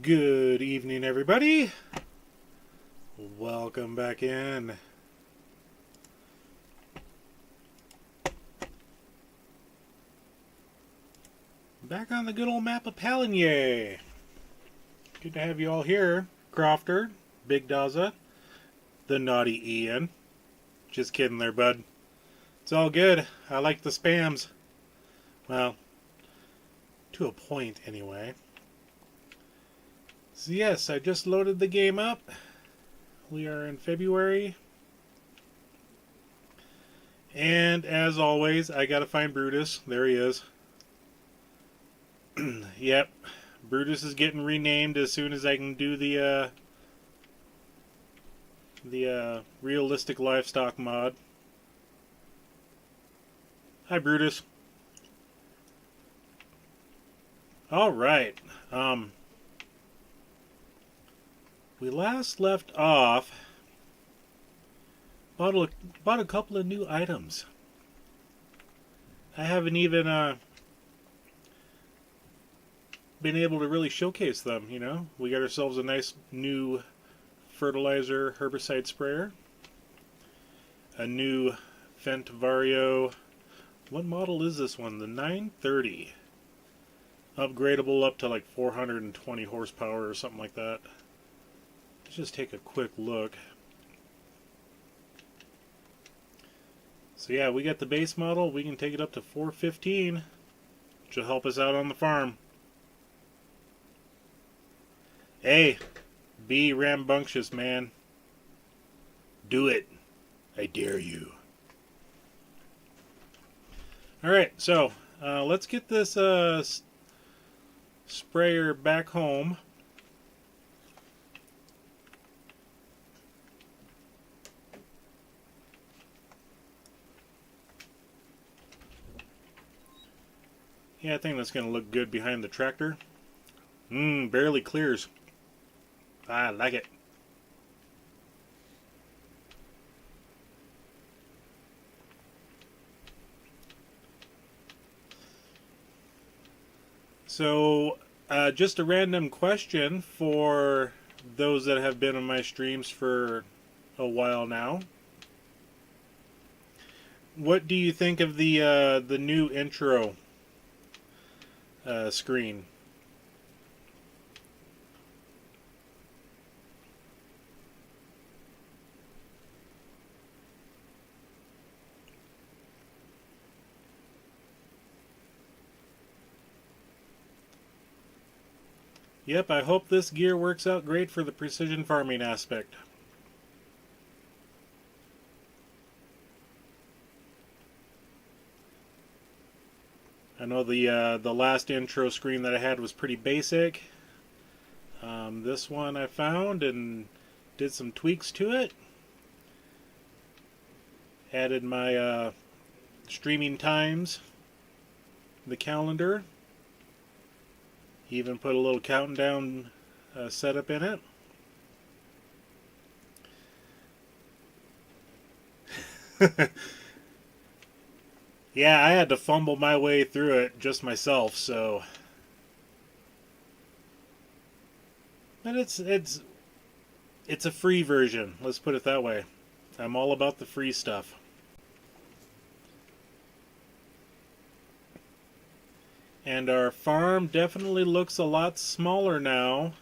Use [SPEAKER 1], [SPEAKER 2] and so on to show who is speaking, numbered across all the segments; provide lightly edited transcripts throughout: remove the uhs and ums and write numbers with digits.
[SPEAKER 1] Good evening, everybody. Welcome back in. Back on the good old map of Pallegney. Good to have you all here. Crofter, Big Daza, the naughty Ian. Just kidding there, bud. It's all good. I like the spams. Well, to a point anyway. So yes, I just loaded the game up. We are in February. And as always, I gotta find Brutus. There he is. Yep. Brutus is getting renamed as soon as I can do the realistic livestock mod. Hi, Brutus. Alright. We last left off, bought a couple of new items. I haven't even been able to really showcase them, you know. We got ourselves a nice new fertilizer herbicide sprayer, a new Fendt Vario. What model is this one? The 930. Upgradable up to like 420 horsepower or something like that. Let's just take a quick look. So yeah, we got the base model. We can take it up to 415, which will help us out on the farm. Hey, be rambunctious, man. Do it. I dare you. Alright, so let's get this sprayer back home. Yeah, I think that's going to look good behind the tractor. Barely clears. I like it. So, just a random question for those that have been on my streams for a while now. What do you think of the new intro screen? Yep, I hope this gear works out great for the precision farming aspect. I know the last intro screen that I had was pretty basic. This one I found and did some tweaks to it. Added my streaming times, the calendar. Even put a little countdown setup in it. Yeah, I had to fumble my way through it just myself, so. But it's a free version, let's put it that way. I'm all about the free stuff. And our farm definitely looks a lot smaller now,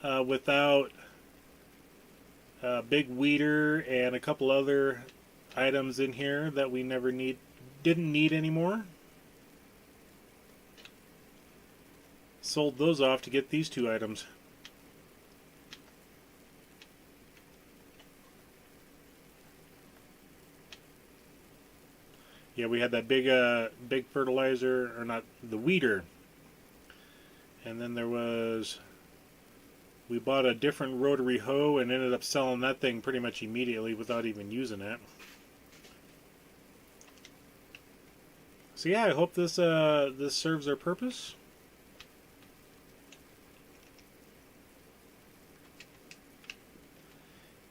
[SPEAKER 1] without a big weeder and a couple other items in here that we didn't need anymore. Sold those off to get these two items. Yeah, we had that big fertilizer, or not, the weeder. And then we bought a different rotary hoe and ended up selling that thing pretty much immediately without even using it. So yeah, I hope this serves our purpose.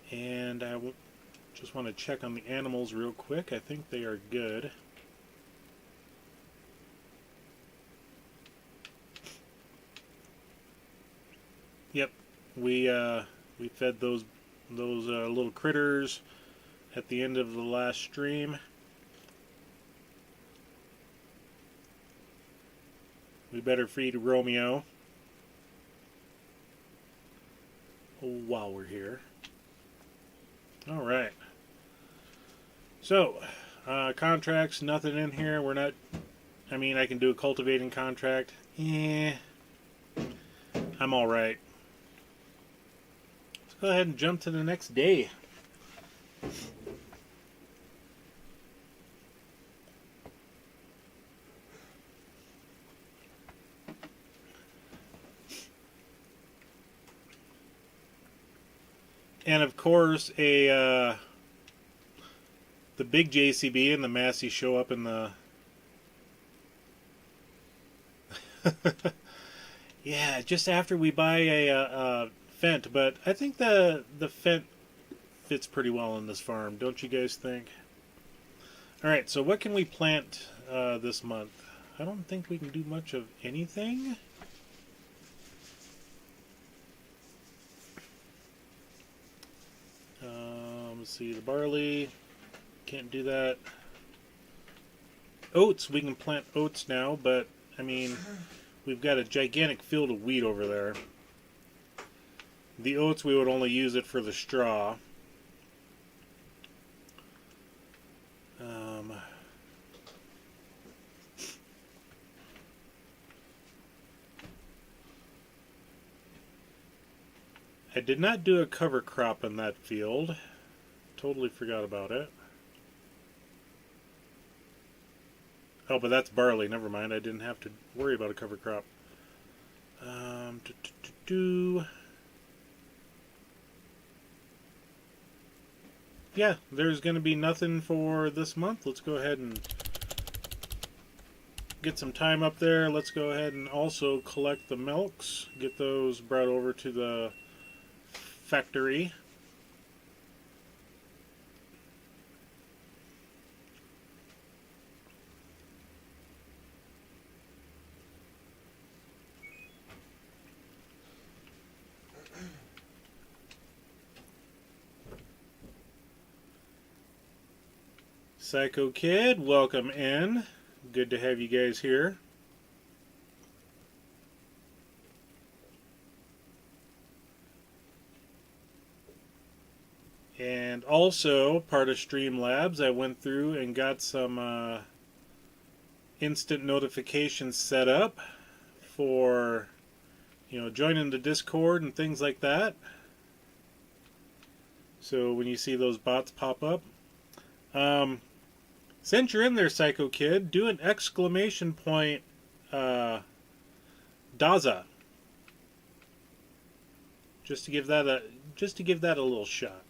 [SPEAKER 1] And I just want to check on the animals real quick. I think they are good. Yep, we fed those little critters at the end of the last stream. We better feed Romeo while we're here. All right. So, contracts, nothing in here. We're not. I mean, I can do a cultivating contract. I'm all right. Let's go ahead and jump to the next day. And of course, the big JCB and the Massey show up in the. Yeah, just after we buy a Fendt, but I think the Fendt fits pretty well in this farm, don't you guys think? All right, so what can we plant this month? I don't think we can do much of anything. Let's see, the barley, can't do that. Oats, we can plant oats now, but I mean, we've got a gigantic field of wheat over there. The oats, we would only use it for the straw. I did not do a cover crop in that field. Totally forgot about it. Oh, but that's barley. Never mind. I didn't have to worry about a cover crop. Yeah, there's going to be nothing for this month. Let's go ahead and get some time up there. Let's go ahead and also collect the milks. Get those brought over to the factory. Psycho Kid, welcome in. Good to have you guys here. And also, part of Streamlabs, I went through and got some instant notifications set up for, joining the Discord and things like that. So when you see those bots pop up, since you're in there, Psycho Kid, do an exclamation point, Daza, just to give that a little shot.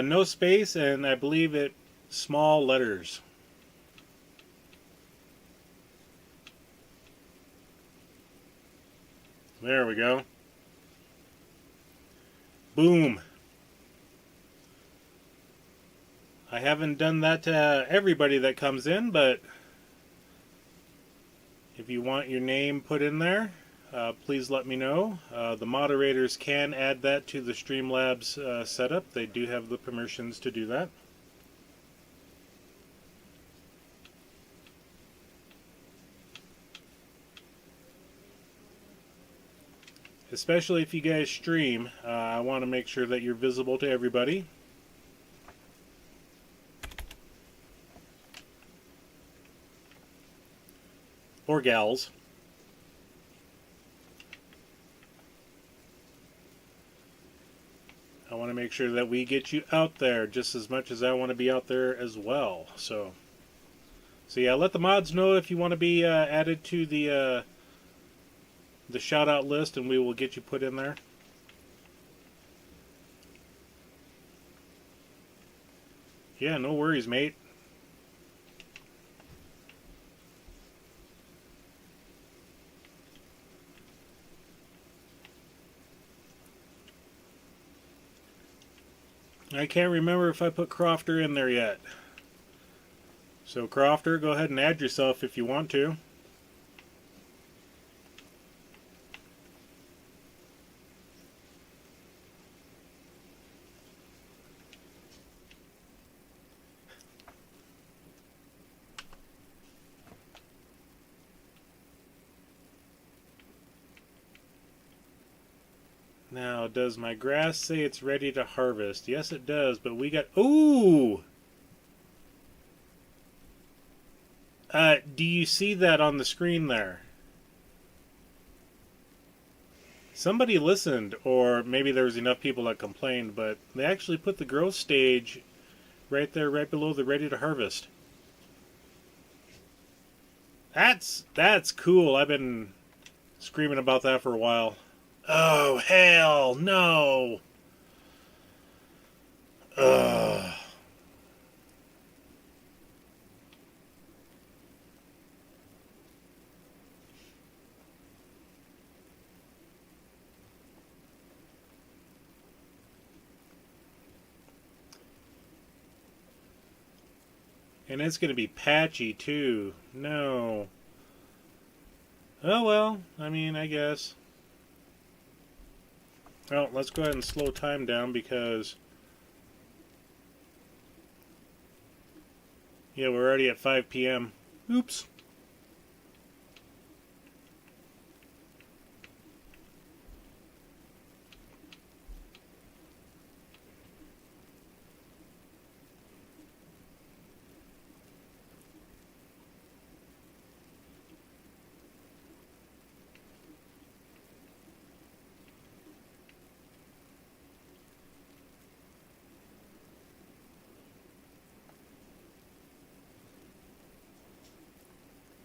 [SPEAKER 1] No space, and I believe it small letters. There we go. Boom. I haven't done that to everybody that comes in, but if you want your name put in there, please let me know. The moderators can add that to the Streamlabs setup. They do have the permissions to do that. Especially if you guys stream, I want to make sure that you're visible to everybody. Or gals. I want to make sure that we get you out there just as much as I want to be out there as well. So yeah, let the mods know if you want to be added to the shout out list, and we will get you put in there. Yeah, no worries, mate. I can't remember if I put Crofter in there yet. So Crofter, go ahead and add yourself if you want to. Now, does my grass say it's ready to harvest? Yes, it does, but we got... Ooh! Do you see that on the screen there? Somebody listened, or maybe there was enough people that complained, but they actually put the growth stage right there, right below the ready to harvest. That's cool. I've been screaming about that for a while. Oh, hell no! Ugh. And it's going to be patchy, too. No. Oh, well. I mean, I guess. Well, let's go ahead and slow time down because... Yeah, we're already at 5 p.m. Oops.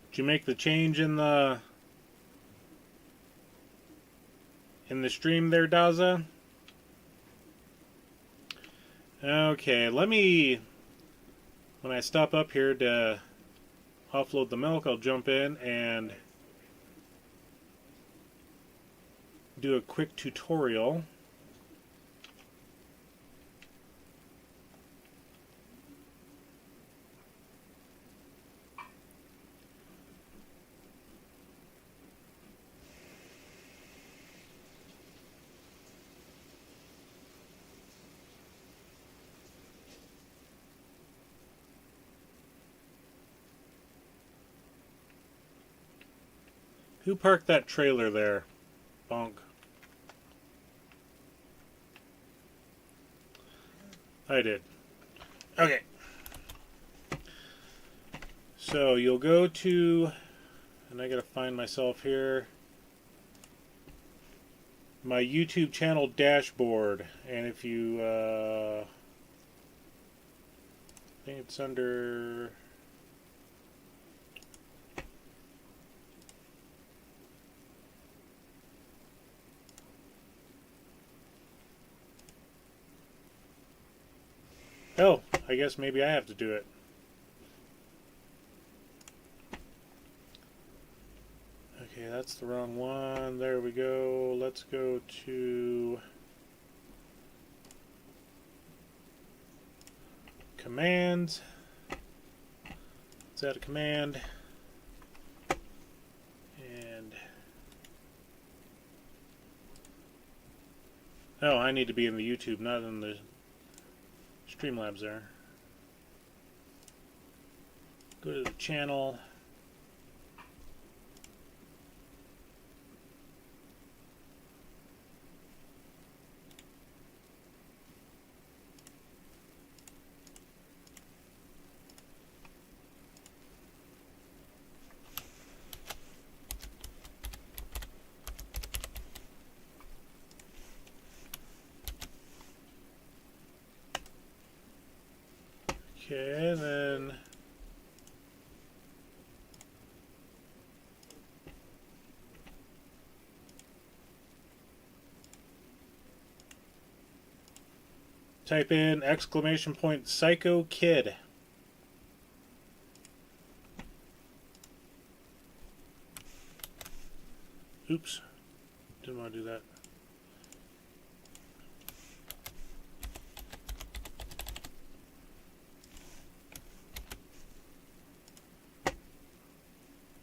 [SPEAKER 1] Did you make the change in the stream there, Daza? Okay, let me, when I stop up here to offload the milk, I'll jump in and do a quick tutorial. Who parked that trailer there? Bonk. I did. Okay. So you'll go to, and I gotta find myself here, my YouTube channel dashboard, and if you, I think it's under... Oh, I guess maybe I have to do it. Okay, that's the wrong one. There we go. Let's go to commands. Let's add a command. And oh, I need to be in the YouTube, not in the Streamlabs there. Go to the channel. Okay, then Type in exclamation point psycho kid. Oops, didn't want to do that.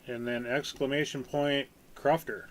[SPEAKER 1] And then exclamation point Crofter.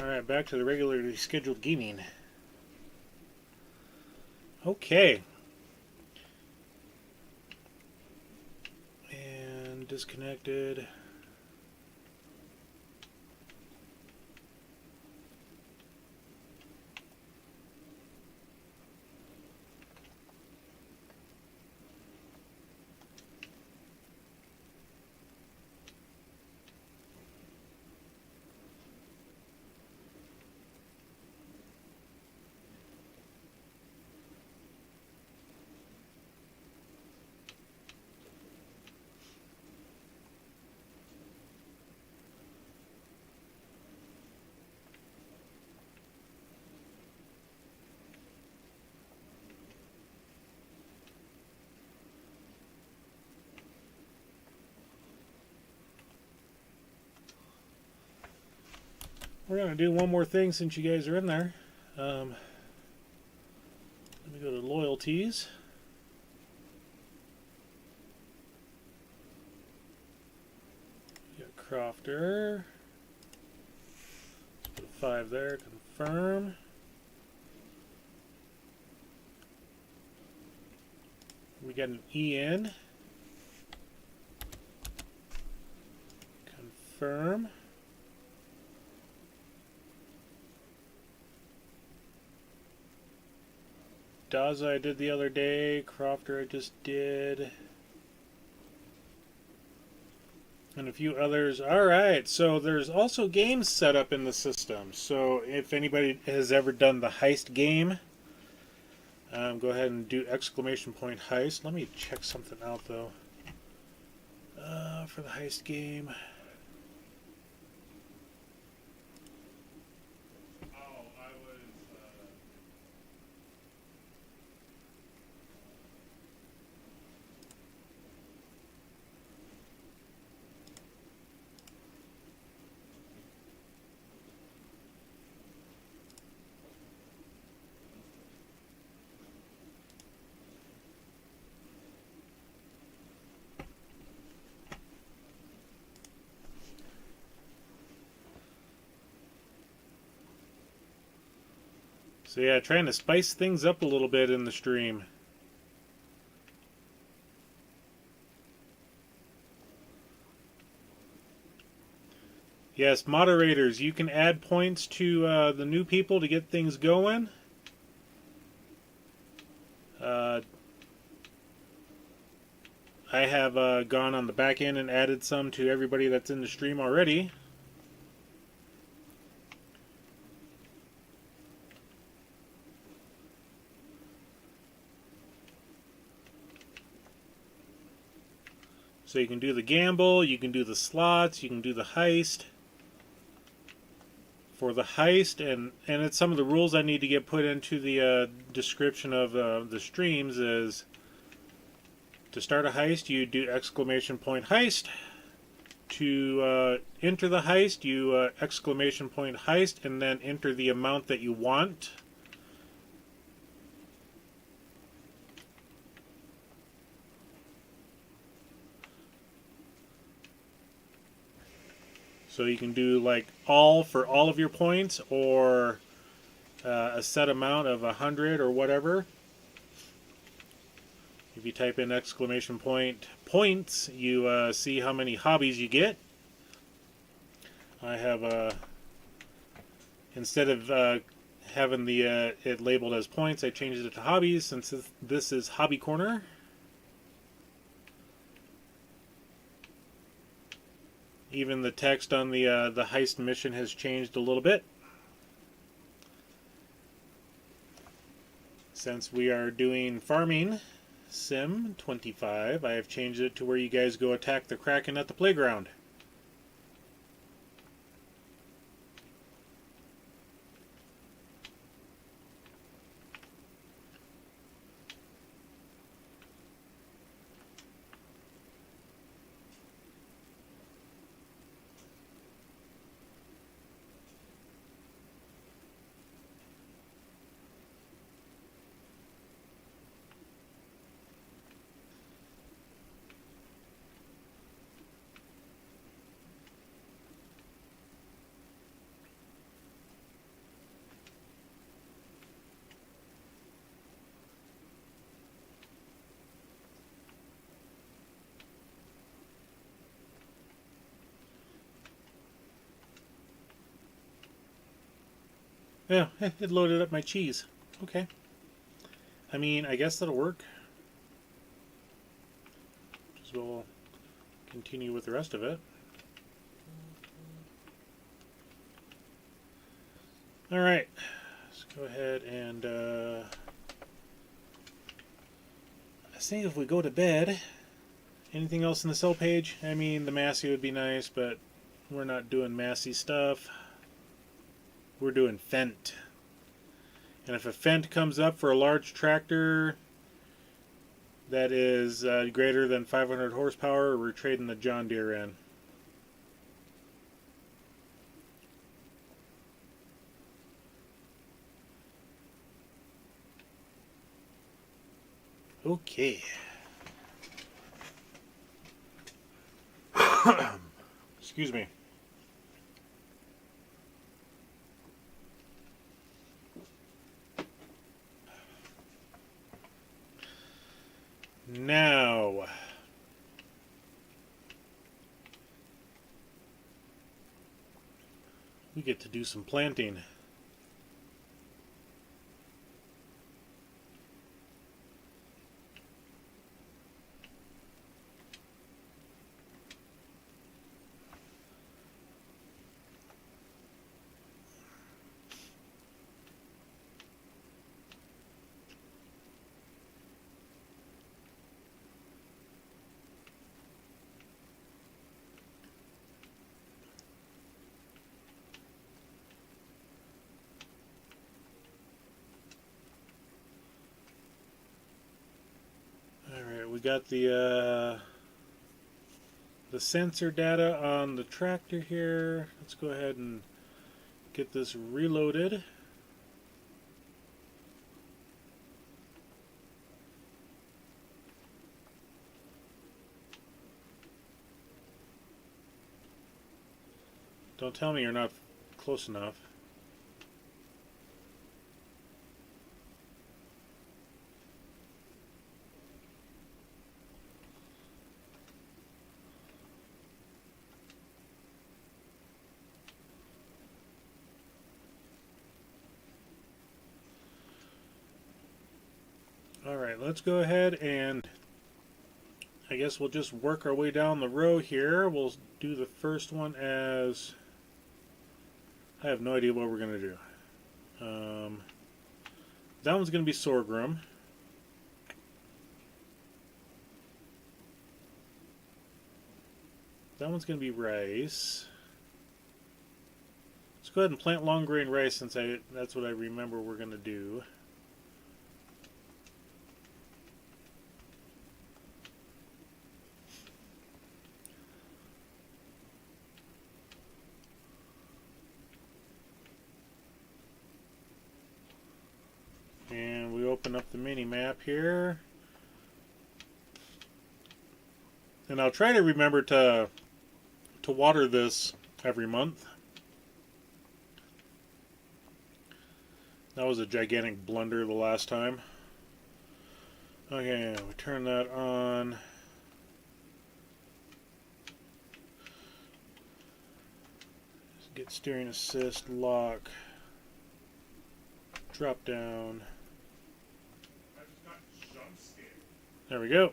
[SPEAKER 1] Alright, back to the regularly scheduled gaming. Okay. And disconnected. We're going to do one more thing since you guys are in there. Let me go to loyalties. We got Crofter. Let's put a 5 there. Confirm. We got an EN. Confirm. Daza I did the other day, Crofter I just did, and a few others. Alright, so there's also games set up in the system. So if anybody has ever done the heist game, go ahead and do exclamation point heist. Let me check something out though. For the heist game. So yeah, trying to spice things up a little bit in the stream. Yes, moderators, you can add points to the new people to get things going. I have gone on the back end and added some to everybody that's in the stream already. So you can do the gamble, you can do the slots, you can do the heist. For the heist, and it's some of the rules I need to get put into the description of the streams, is to start a heist, you do exclamation point heist. To enter the heist, you exclamation point heist, and then enter the amount that you want. So you can do like all for all of your points, or a set amount of 100 or whatever. If you type in exclamation point points, you see how many hobbies you get. I have instead of having the it labeled as points, I changed it to hobbies since this is Hobby Corner. Even the text on the heist mission has changed a little bit. Since we are doing Farming Sim 25, I have changed it to where you guys go attack the Kraken at the playground. Yeah, it loaded up my cheese. Okay. I mean, I guess that'll work. Just we'll continue with the rest of it. Alright. Let's go ahead and I think if we go to bed, anything else in the sell page? I mean, the Massey would be nice, but we're not doing Massey stuff. We're doing Fendt. And if a Fendt comes up for a large tractor that is greater than 500 horsepower, we're trading the John Deere in. Okay. Excuse me. Now, we get to do some planting. We got the sensor data on the tractor here. Let's go ahead and get this reloaded. Don't tell me you're not close enough. Alright, let's go ahead and I guess we'll just work our way down the row here. We'll do the first one as I have no idea what we're going to do. That one's going to be sorghum. That one's going to be rice. Let's go ahead and plant long grain rice since that's what I remember we're going to do. And we open up the mini map here. And I'll try to remember to water this every month. That was a gigantic blunder the last time. Okay, we turn that on. Get steering assist, lock, drop down. There we go.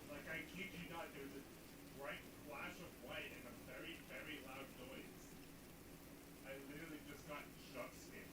[SPEAKER 2] Like, I kid you not, there was a bright flash of light and a very, very loud noise. I literally just got jump scared.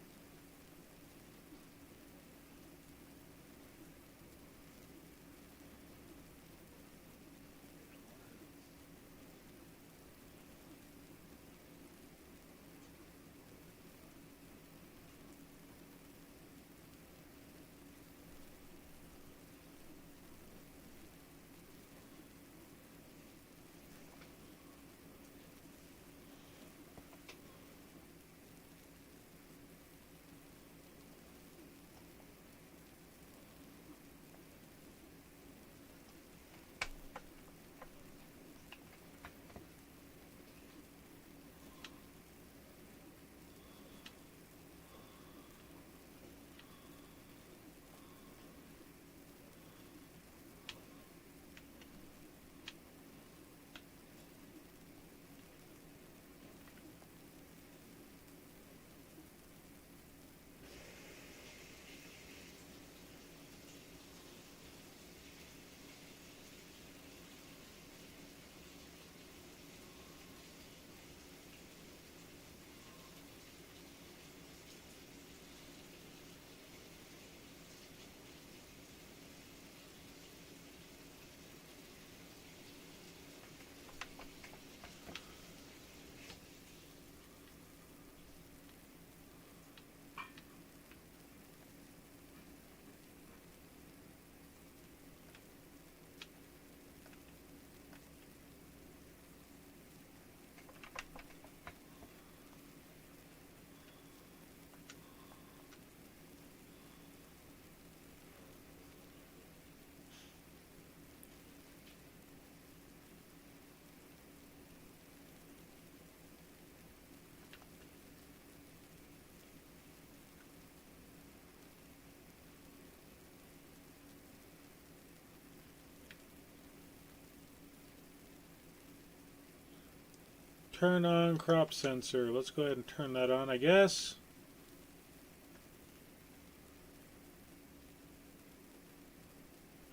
[SPEAKER 1] Turn on crop sensor. Let's go ahead and turn that on, I guess.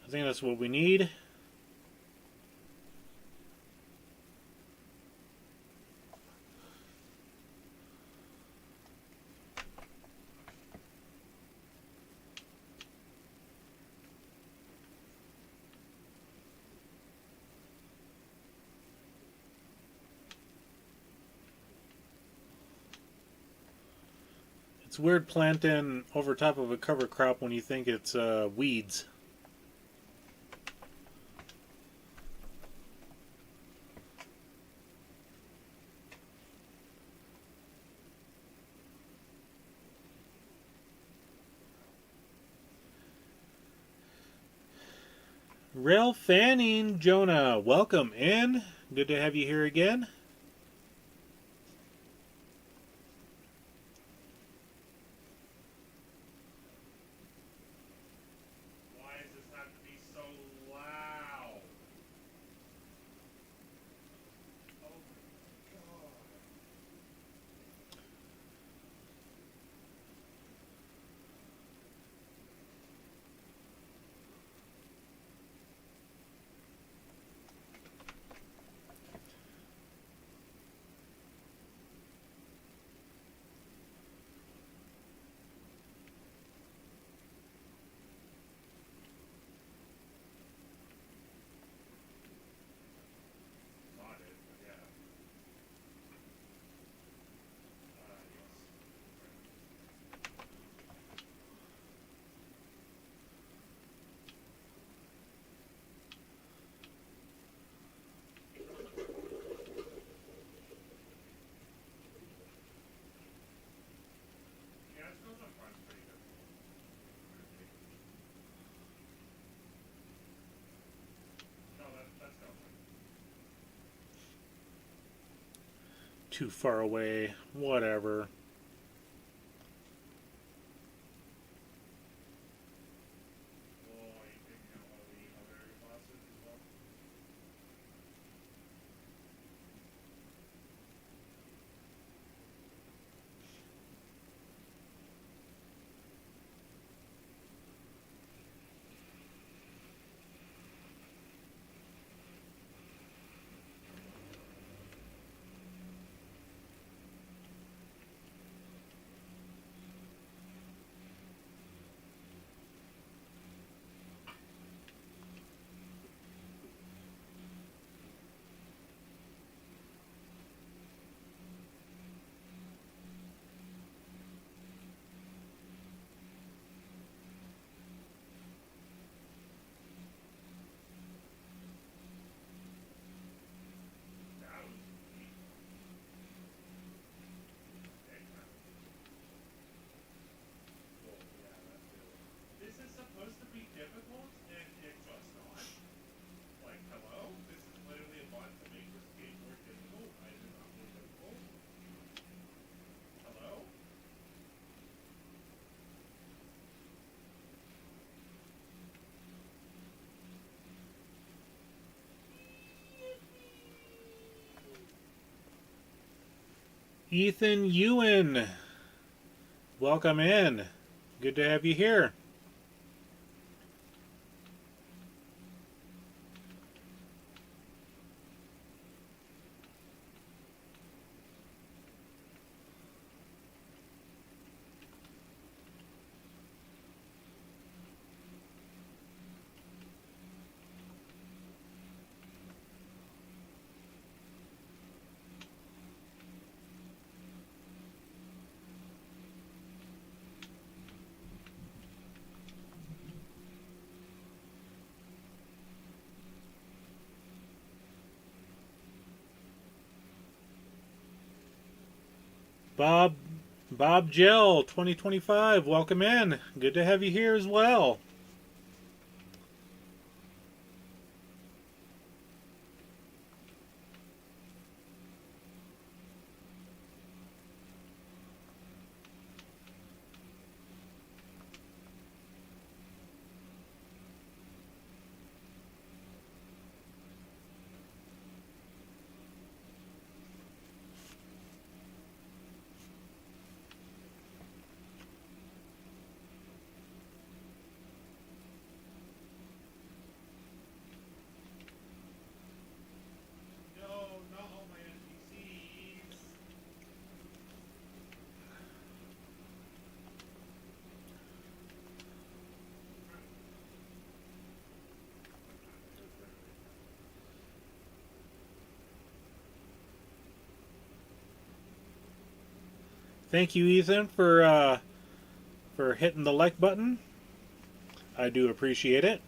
[SPEAKER 1] I think that's what we need. It's weird planting over top of a cover crop when you think it's weeds. Rail Fanning, Jonah, welcome in. Good to have you here again.
[SPEAKER 2] Why does this have to be so loud? Oh my god. Not it, but yeah. Yeah, it goes on front's pretty good. No, that's no fun.
[SPEAKER 1] Too far away, whatever.
[SPEAKER 2] Oh, are you taking out all the other classes as well?
[SPEAKER 1] Ethan Ewan, welcome in. Good to have you here. Bob Gell 2025, welcome in. Good to have you here as well.
[SPEAKER 2] No, not all my NPCs.
[SPEAKER 1] Thank you, Ethan, for hitting the like button. I do appreciate it.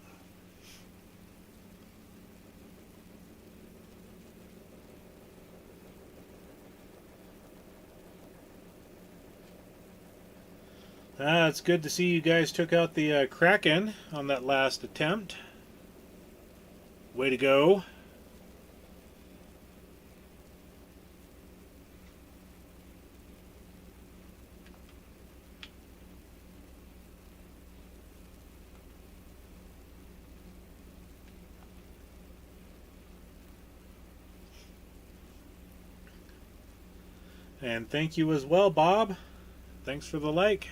[SPEAKER 1] It's good to see you guys took out the Kraken on that last attempt. Way to go. And thank you as well, Bob. Thanks for the like.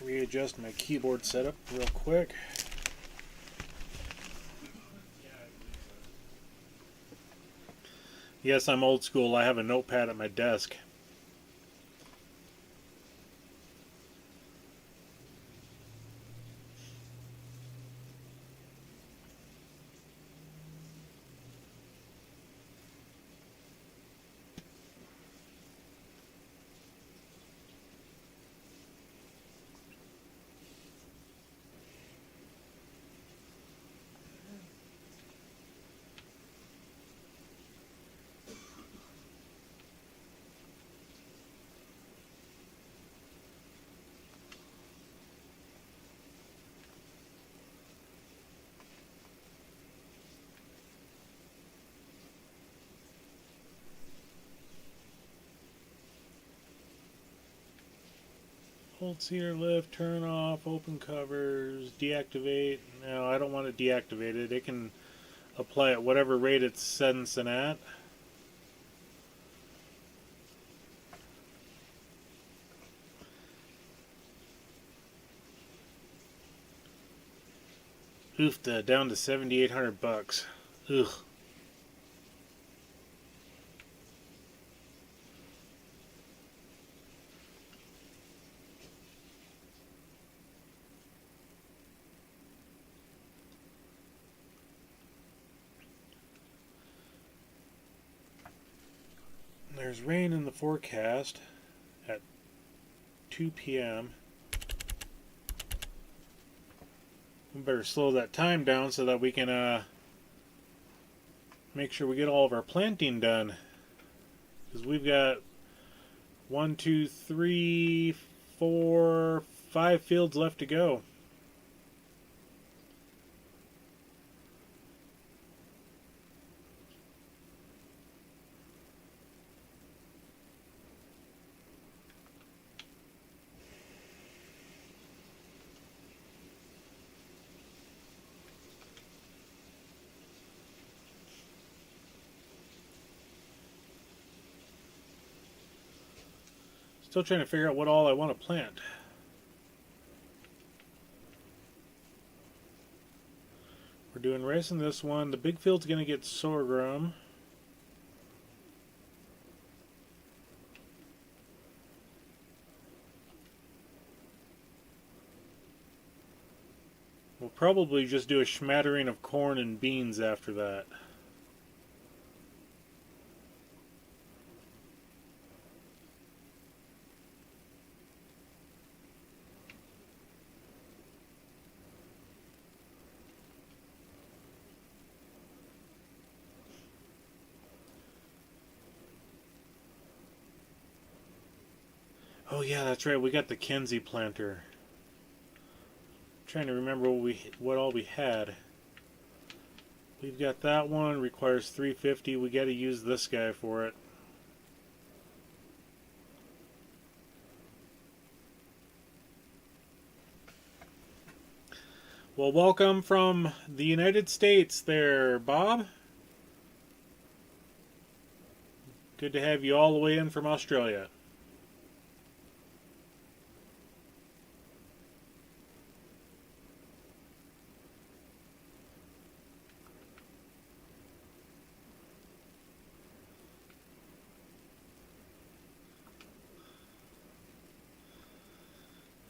[SPEAKER 1] Readjust my keyboard setup real quick. Yes, I'm old school. I have a notepad at my desk. Hold sear lift, turn off, open covers, deactivate. No, I don't want to deactivate it. It can apply at whatever rate it's sensing at. Oof, down to $7,800. Ugh. There's rain in the forecast at 2 p.m. We better slow that time down so that we can make sure we get all of our planting done. Because we've got 1, 2, 3, 4, 5 fields left to go. Still trying to figure out what all I want to plant. We're doing rice in this one. The big field's going to get sorghum. We'll probably just do a smattering of corn and beans after that. Oh yeah, that's right. We got the Kenzie planter. I'm trying to remember what all we had. We've got that one. Requires 350. We got to use this guy for it. Well, welcome from the United States there, Bob. Good to have you all the way in from Australia.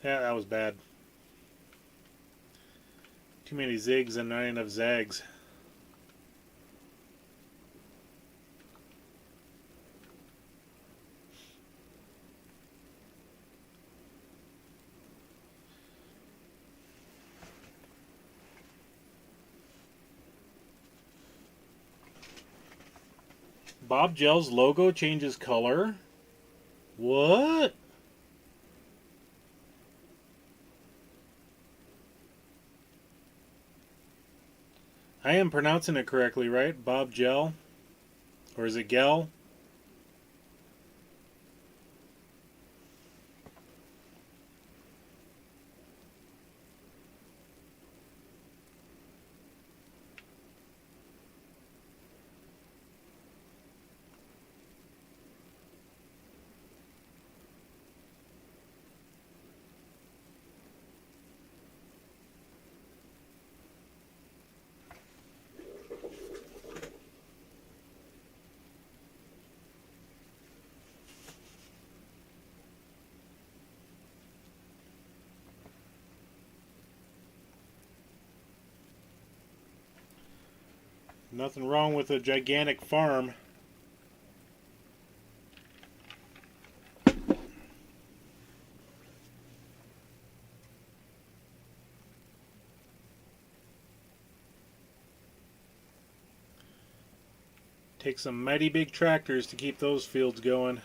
[SPEAKER 1] Yeah, that was bad. Too many zigs and not enough zags. Bob Gel's logo changes color. What? I am pronouncing it correctly, right? Bob Gel? Or is it Gel? Nothing wrong with a gigantic farm. Takes some mighty big tractors to keep those fields going.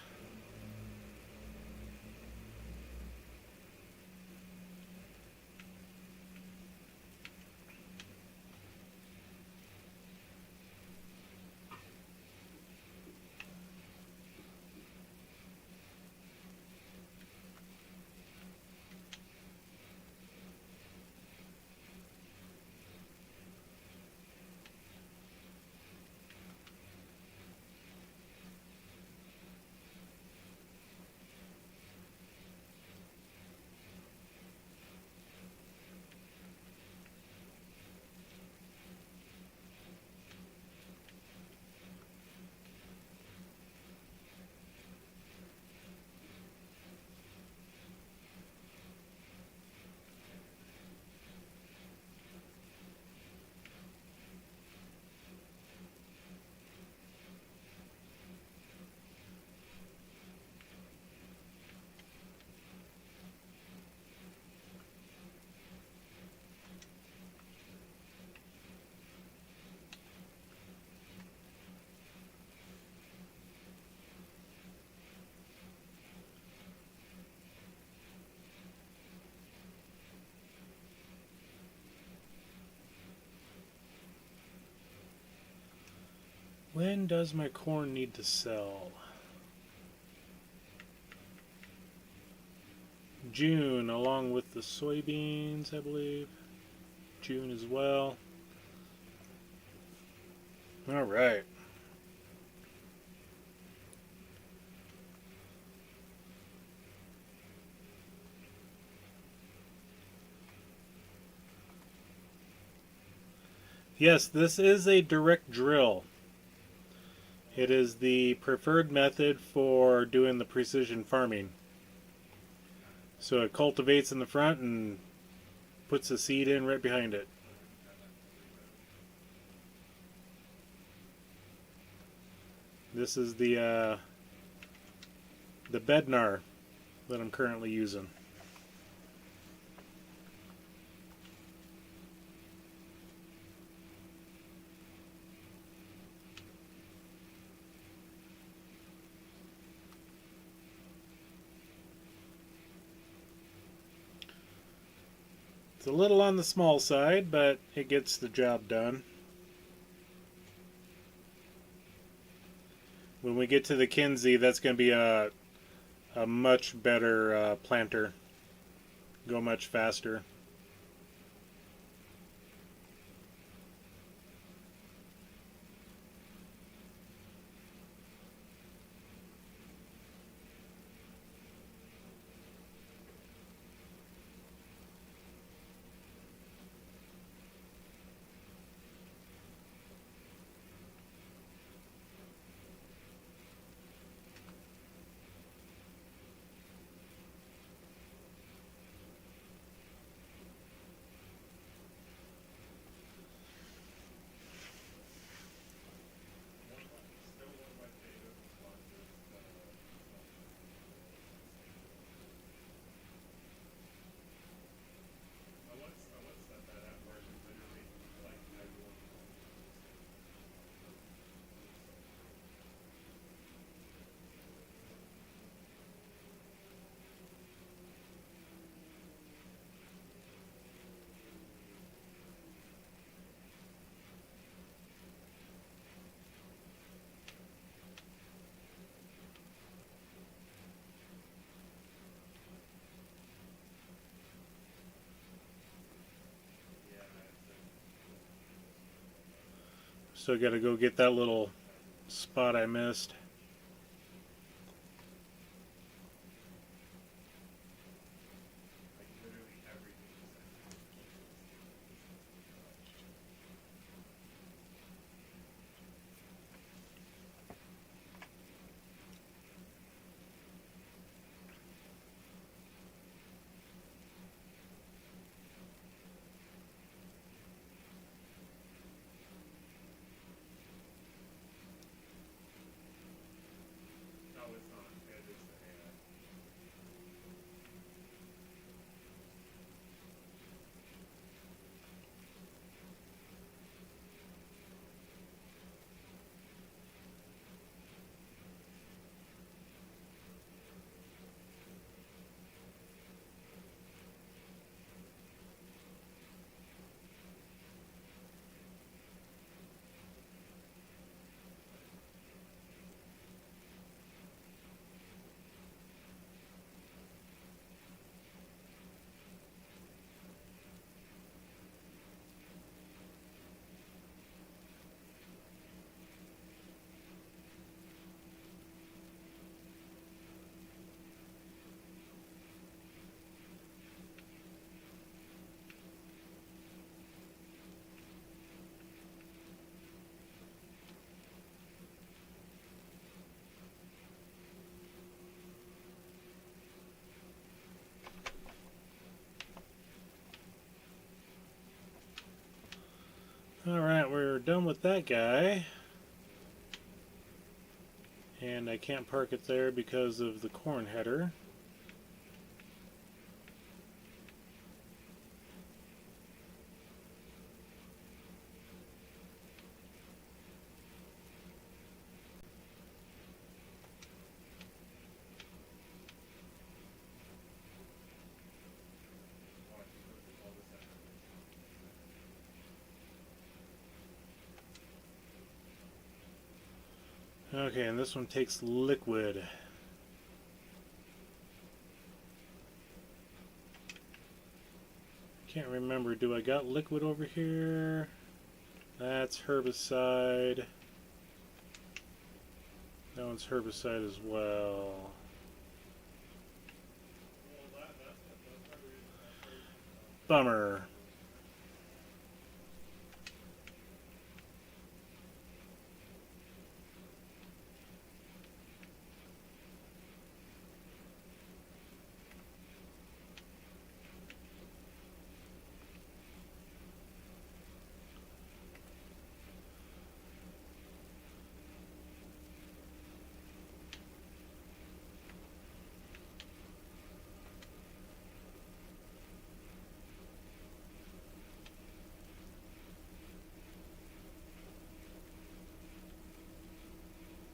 [SPEAKER 1] When does my corn need to sell? June, along with the soybeans, I believe. June as well. All right. Yes, this is a direct drill. It is the preferred method for doing the precision farming. So it cultivates in the front and puts the seed in right behind it. This is the Bednar that I'm currently using. It's a little on the small side, but it gets the job done. When we get to the Kinsey, that's going to be a much better planter. Go much faster.
[SPEAKER 2] Still one of my favorite responses. I once set that at where it literally like everyone. Yeah,
[SPEAKER 1] So I got to go get that little spot I missed.
[SPEAKER 2] like literally everything you said. No, it's not. It is the AI.
[SPEAKER 1] Alright, we're done with that guy. And I can't park it there because of the corn header.
[SPEAKER 2] Watch, all this effort.
[SPEAKER 1] Okay, and this one takes liquid. Can't remember. Do I got liquid over here? That's herbicide. That one's herbicide as well. Bummer.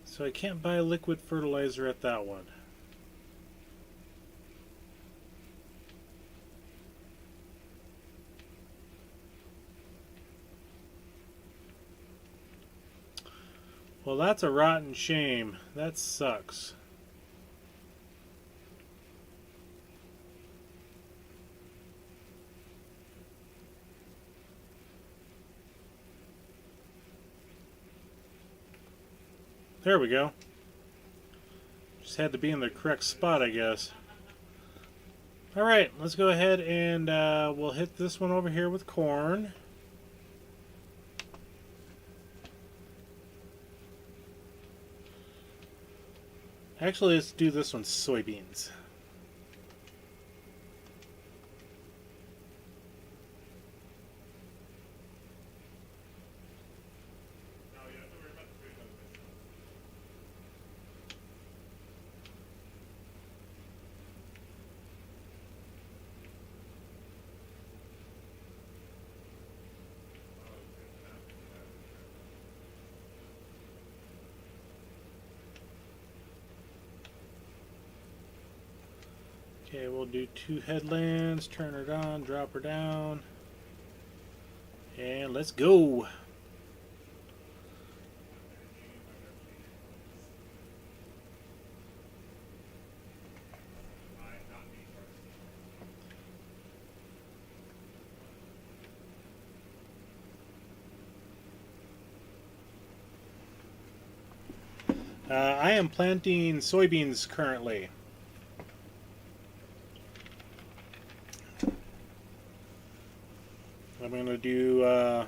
[SPEAKER 1] So I can't buy liquid fertilizer at that one. Well, that's a rotten shame. That sucks. There we go. Just had to be in the correct spot, I guess. Alright, let's go ahead and we'll hit this one over here with corn. Actually, let's do this one soybeans. Okay, we'll do 2 headlands, turn her on, drop her down, and let's go. I am planting soybeans currently. I'm going to do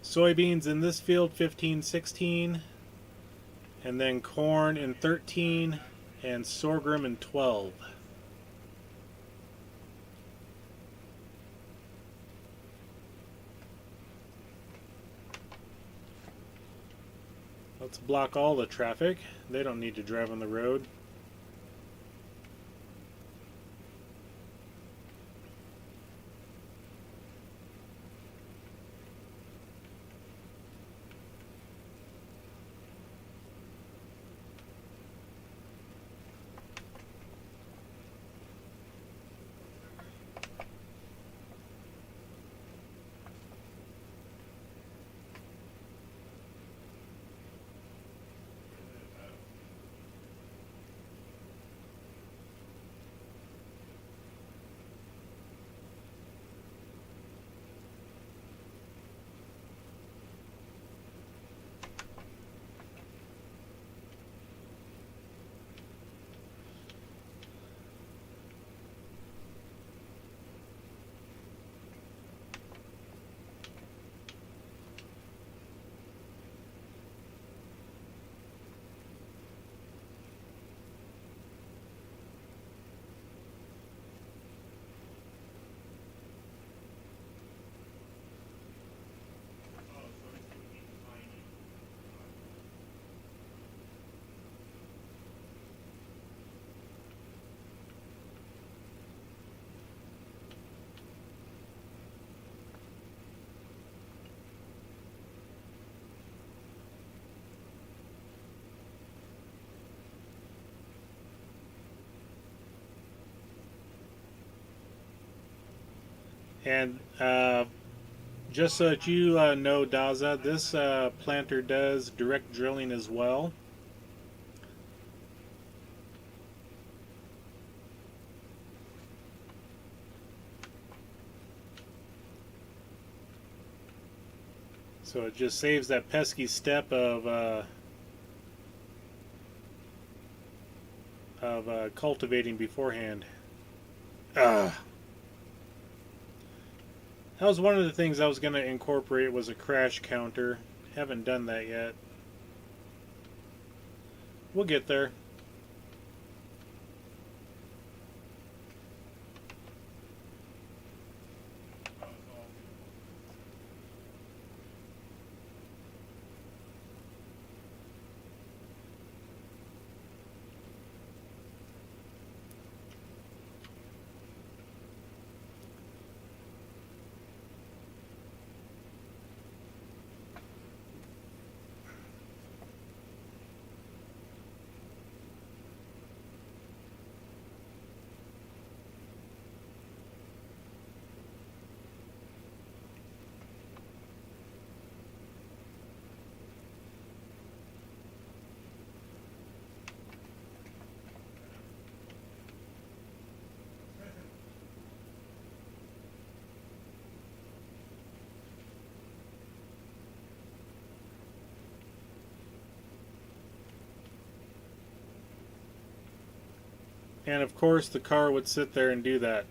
[SPEAKER 1] soybeans in this field 15, 16, and then corn in 13, and sorghum in 12. Let's block all the traffic. They don't need to drive on the road. And Just so that you know, Daza, this planter does direct drilling as well. So it just saves that pesky step of cultivating beforehand. Ah. That was one of the things I was going to incorporate was a crash counter. Haven't done that yet. We'll get there. And of course the car would sit there and do that.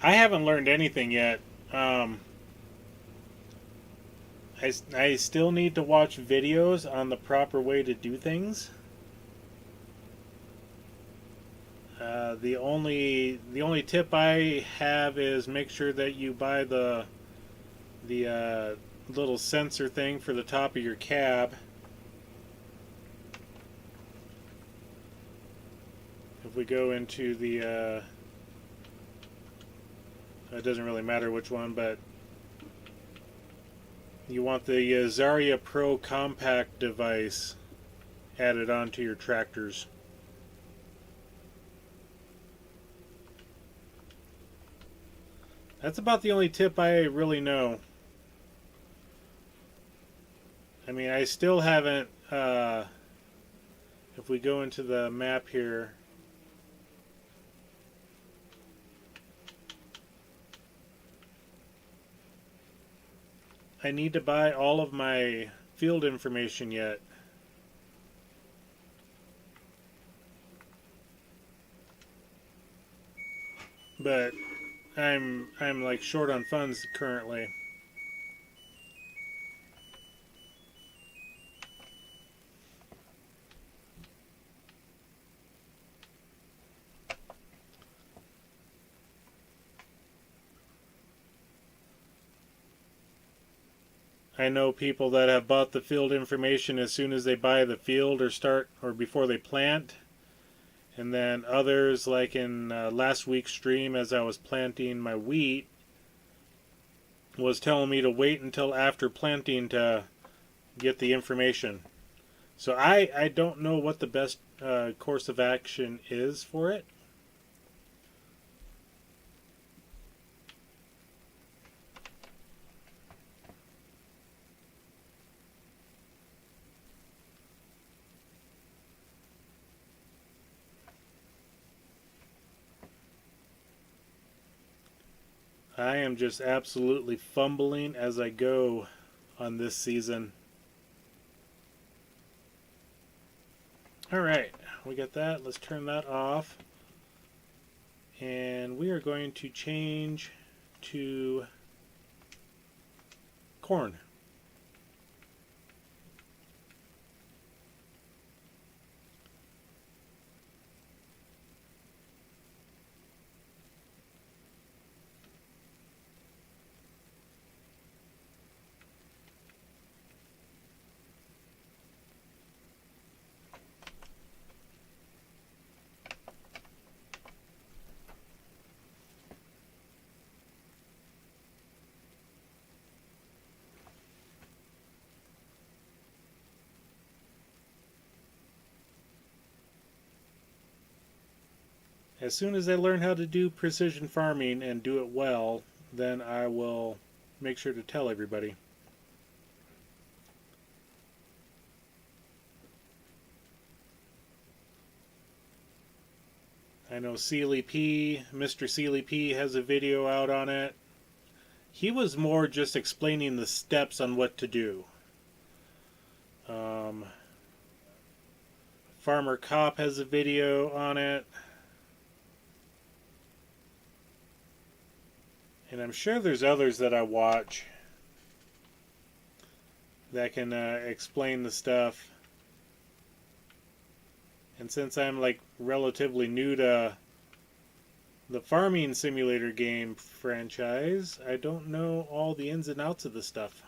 [SPEAKER 1] I haven't learned anything yet. I still need to watch videos on the proper way to do things. The only tip I have is make sure that you buy the little sensor thing for the top of your cab. If we go into the it doesn't really matter which one, but you want the Zarya Pro compact device added onto your tractors. That's about the only tip I really know. I mean, I still haven't, if we go into the map here, I need to buy all of my field information yet. But I'm like short on funds currently. I know people that have bought the field information as soon as they buy the field or before they plant. And then others, like in last week's stream as I was planting my wheat, was telling me to wait until after planting to get the information. So I don't know what the best course of action is for it. I am just absolutely fumbling as I go on this season. Alright, we got that. Let's turn that off. And we are going to change to corn. As soon as I learn how to do precision farming and do it well, then I will make sure to tell everybody. I know Mr. Sealy P has a video out on it. He was more just explaining the steps on what to do. Farmer Cop has a video on it. And I'm sure there's others that I watch that can explain the stuff. And since I'm like relatively new to the farming simulator game franchise, I don't know all the ins and outs of the stuff.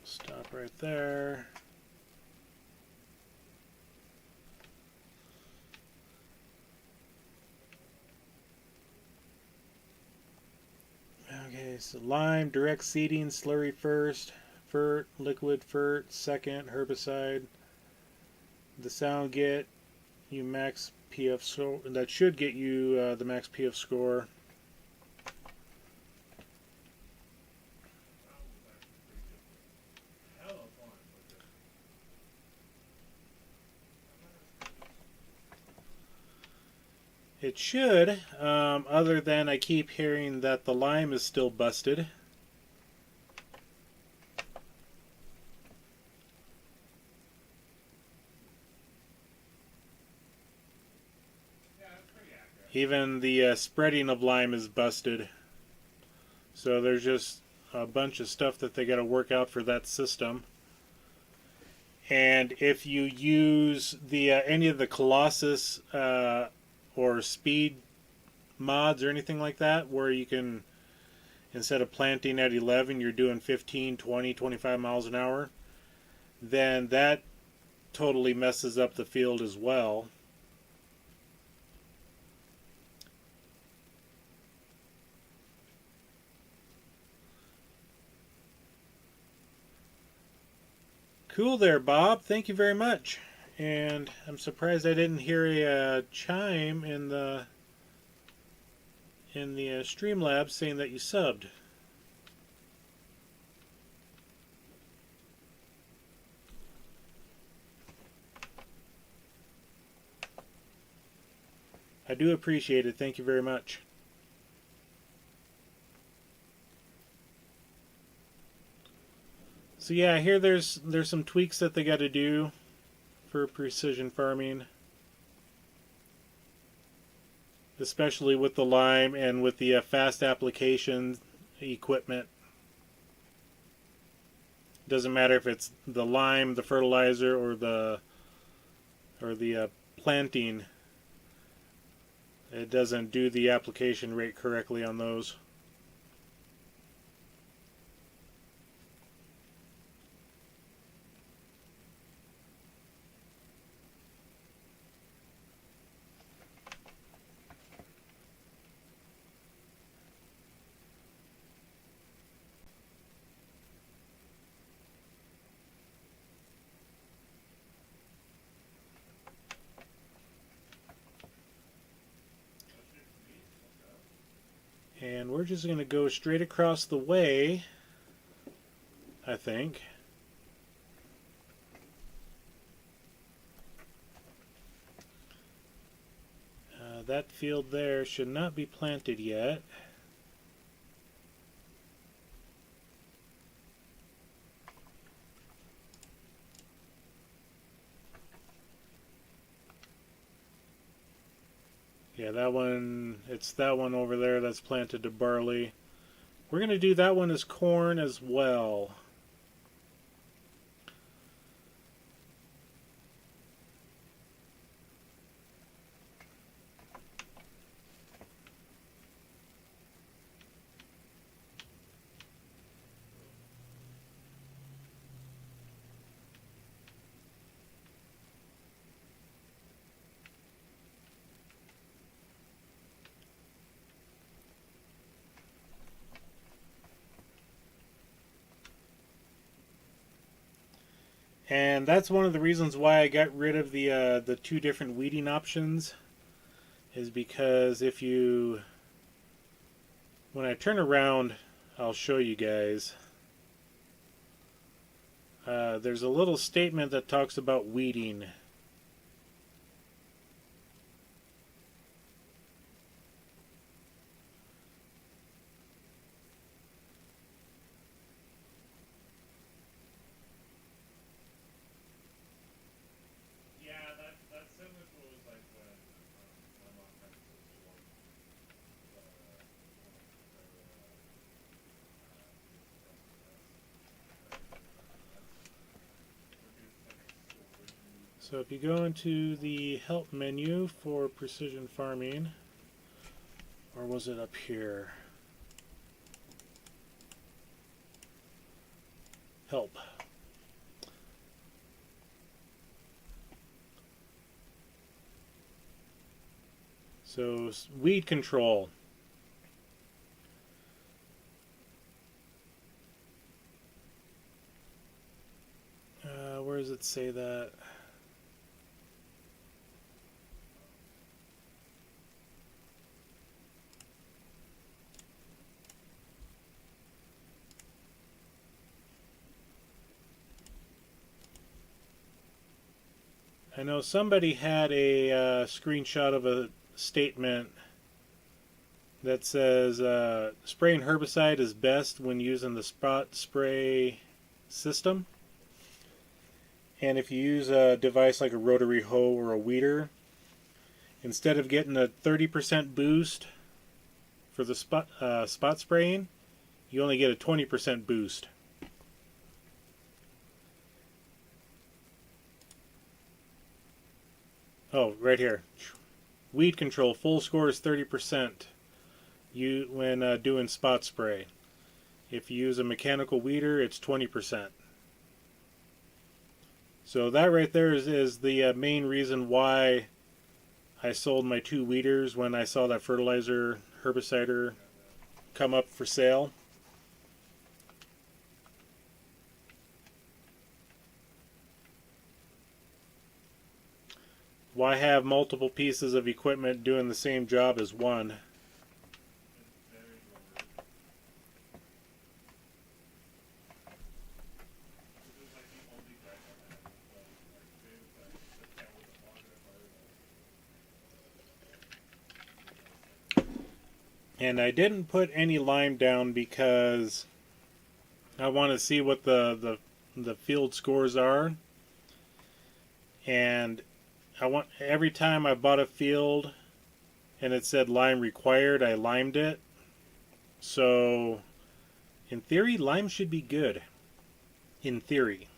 [SPEAKER 1] Stop right there. Okay, so lime, direct seeding, slurry first, fert, liquid fert, second, herbicide. The sound get you max PF score. That should get you the max PF score. It should, other than I keep hearing that the lime is still busted.
[SPEAKER 2] Yeah, that's pretty accurate.
[SPEAKER 1] Even the spreading of lime is busted. So there's just a bunch of stuff that they got to work out for that system. And if you use the any of the Colossus or speed mods or anything like that, where you can, instead of planting at 11, you're doing 15, 20, 25 miles an hour, then that totally messes up the field as well. Cool there, Bob. Thank you very much. And I'm surprised I didn't hear a chime in the Streamlabs saying that you subbed. I do appreciate it. Thank you very much. So yeah, I hear there's some tweaks that they got to do for precision farming, especially with the lime and with the fast application equipment. Doesn't matter if it's the lime, the fertilizer, or the planting. It doesn't do the application rate correctly on those. And we're just going to go straight across the way, I think. That field there should not be planted yet. Yeah, that one, it's that one over there that's planted to barley. We're going to do that one as corn as well. And that's one of the reasons why I got rid of the two different weeding options, is because if you, when I turn around, I'll show you guys. There's a little statement that talks about weeding.
[SPEAKER 2] Yeah, that's similar to what it was like when my mom had to swap
[SPEAKER 1] So if you go into the help menu for precision farming, or was it up here? Help. So weed control. Where does it say that? I know somebody had a screenshot of a statement that says spraying herbicide is best when using the spot spray system. And if you use a device like a rotary hoe or a weeder, instead of getting a 30% boost for the spot spraying, you only get a 20% boost. Oh, right here. Weed control, full score is 30% when doing spot spray. If you use a mechanical weeder, it's 20%. So that right there is the main reason why I sold my two weeders when I saw that fertilizer herbicider come up for sale. Why have multiple pieces of equipment doing the same job as one? And I didn't put any lime down because I want to see what the field scores are. And I want, every time I bought a field and it said lime required, I limed it. So in theory, lime should be good. In theory.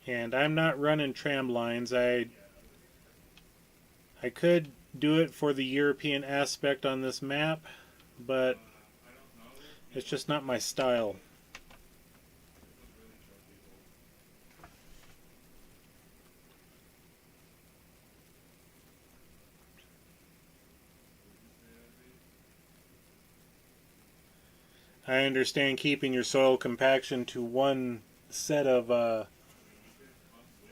[SPEAKER 1] And I'm not running tram lines. I could do it for the European aspect on this map, but it's just not my style. I understand keeping your soil compaction to one set of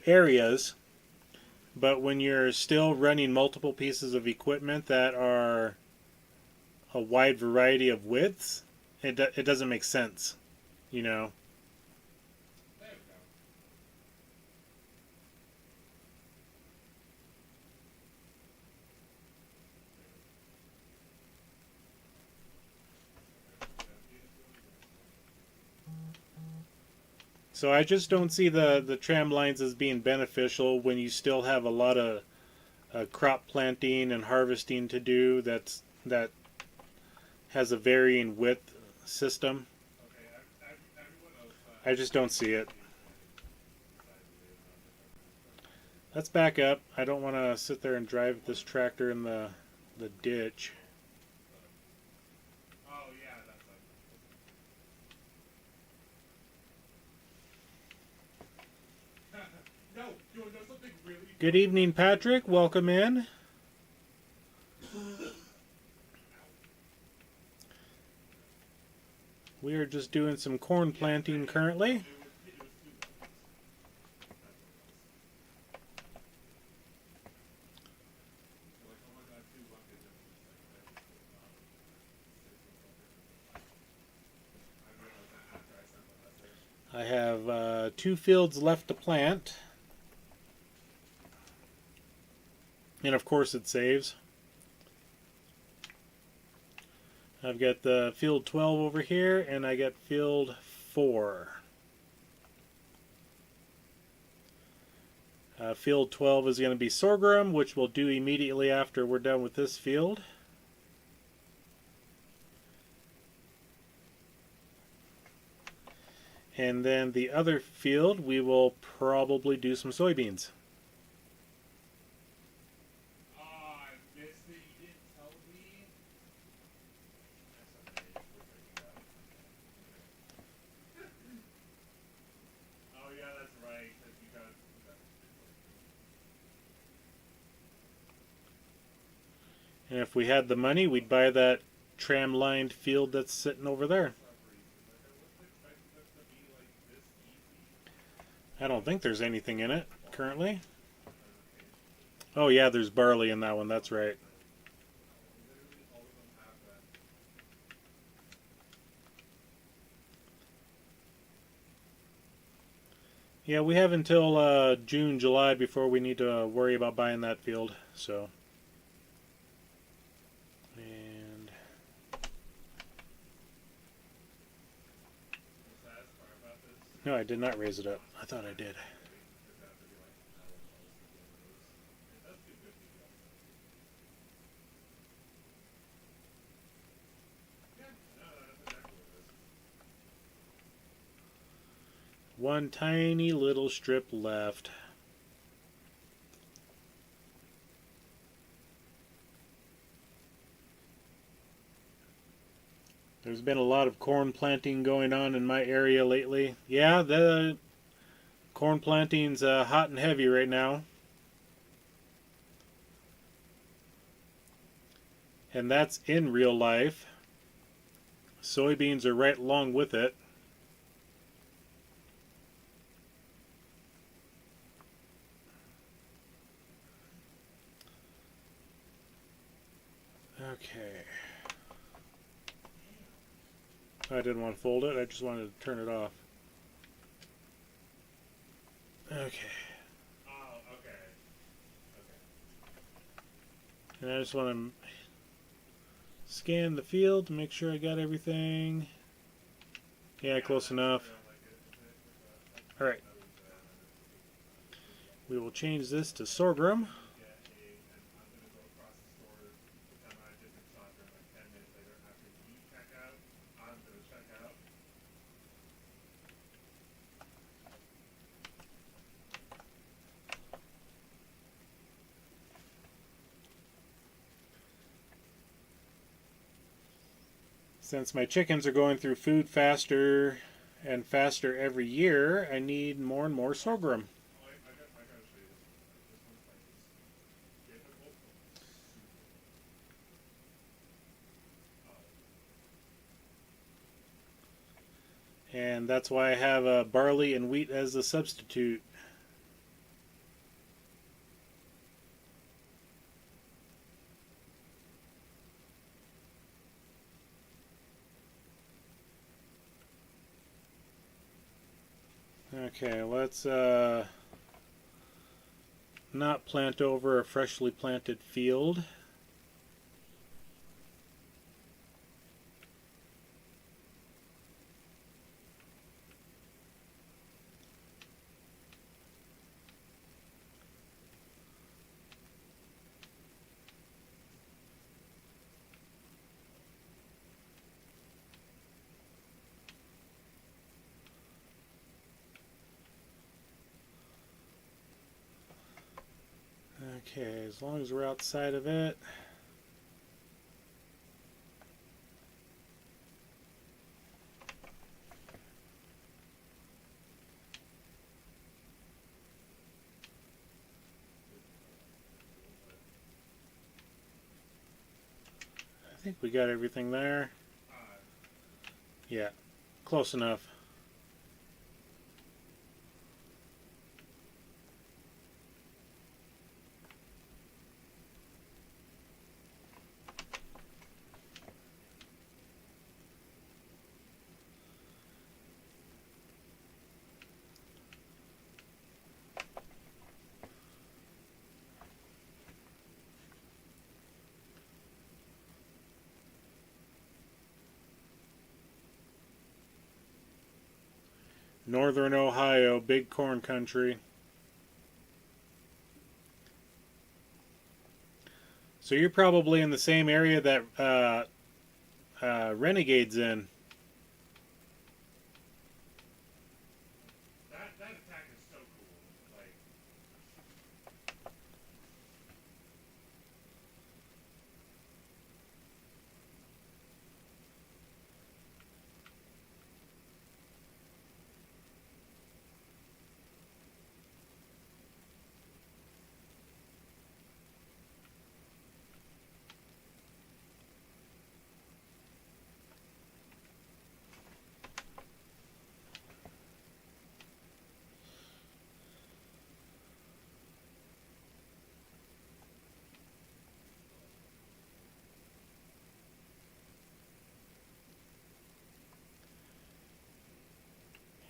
[SPEAKER 1] areas, but when you're still running multiple pieces of equipment that are a wide variety of widths, it doesn't make sense, you know. So I just don't see the tram lines as being beneficial when you still have a lot of crop planting and harvesting to do that has a varying width system. I just don't see it. Let's back up. I don't want to sit there and drive this tractor in the ditch. Good evening, Patrick. Welcome in. We are just doing some corn planting currently. I have 2 fields left to plant. And of course it saves. I've got the field 12 over here, and I got field 4. Field 12 is going to be sorghum, which we'll do immediately after we're done with this field. And then the other field, we will probably do some soybeans. And if we had the money, we'd buy that tram-lined field that's sitting over there. I don't think there's anything in it currently. Oh yeah, there's barley in that one, that's right. Yeah, we have until June, July before we need to worry about buying that field, so. And no, I did not raise it up. I thought I did. One tiny little strip left. There's been a lot of corn planting going on in my area lately. Yeah, the corn planting's hot and heavy right now. And that's in real life. Soybeans are right along with it. Okay. I didn't want to fold it, I just wanted to turn it off. Okay.
[SPEAKER 2] Oh, okay.
[SPEAKER 1] And I just want to scan the field to make sure I got everything. Yeah, close enough. Alright. We will change this to sorghum. Since my chickens are going through food faster and faster every year, I need more and more sorghum. And that's why I have barley and wheat as a substitute. Okay, let's not plant over a freshly planted field. Okay, as long as we're outside of it. think we got everything there. Yeah, close enough. Northern Ohio, big corn country. So you're probably in the same area that Renegade's in.
[SPEAKER 2] That attack is so cool. Like,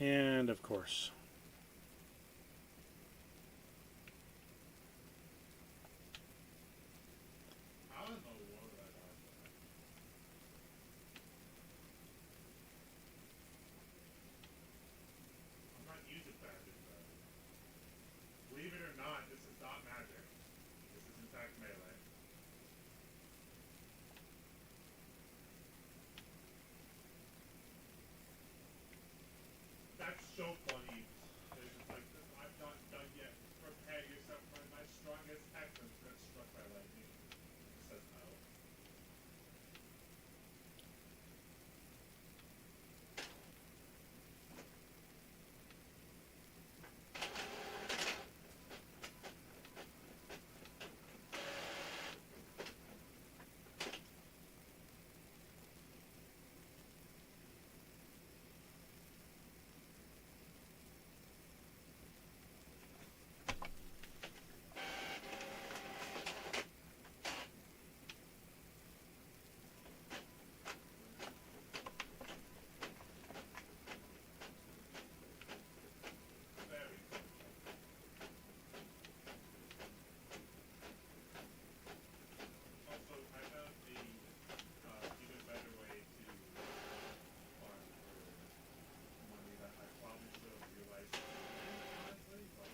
[SPEAKER 1] And of course.
[SPEAKER 2] I don't know what that is. I'm not using bandit, but believe it or not, this is not magic. This is in fact melee. That's so funny. It's just like, I'm not done yet. Prepare yourself for my strongest Texans get struck by lightning. It says no. Very cool. Also, I found a even better way to farm for money that I probably should have realized honestly, but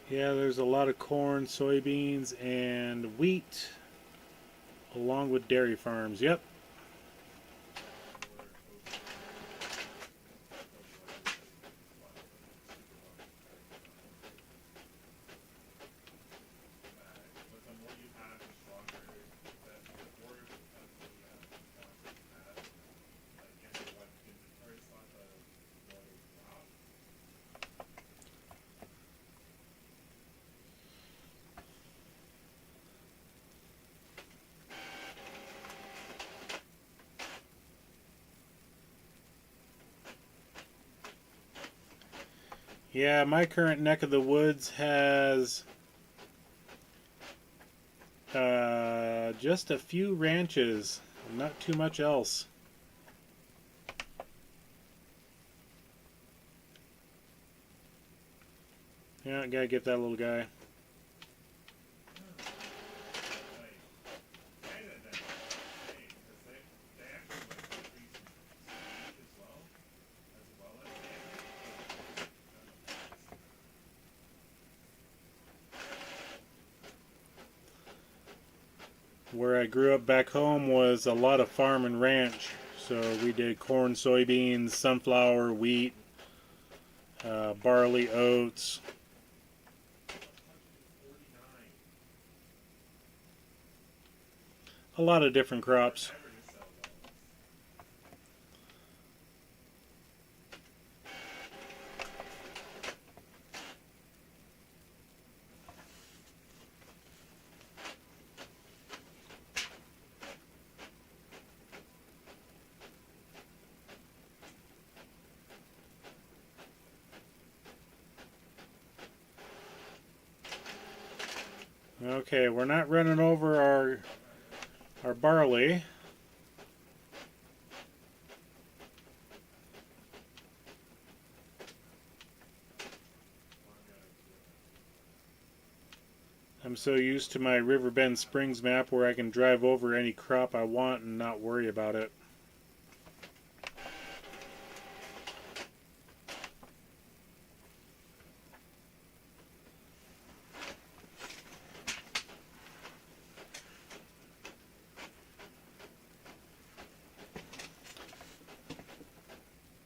[SPEAKER 1] Yeah, there's a lot of corn, soybeans, and wheat, along with dairy farms. Yep.
[SPEAKER 2] but the more you have, the stronger the more of the balance you have, like and what inventory slot the more they drop.
[SPEAKER 1] Yeah, my current neck of the woods has just a few ranches, not too much else. Yeah, gotta get that little guy.
[SPEAKER 2] Like Canada then because they actually like increase in speed as well as damage.
[SPEAKER 1] Where I grew up back home was a lot of farm and ranch. So we did corn, soybeans, sunflower, wheat, barley, oats.
[SPEAKER 2] 149.
[SPEAKER 1] A lot of different crops.
[SPEAKER 2] Never to sell those.
[SPEAKER 1] Okay, we're not running over our barley. I'm so used to my Riverbend Springs map where I can drive over any crop I want and not worry about it.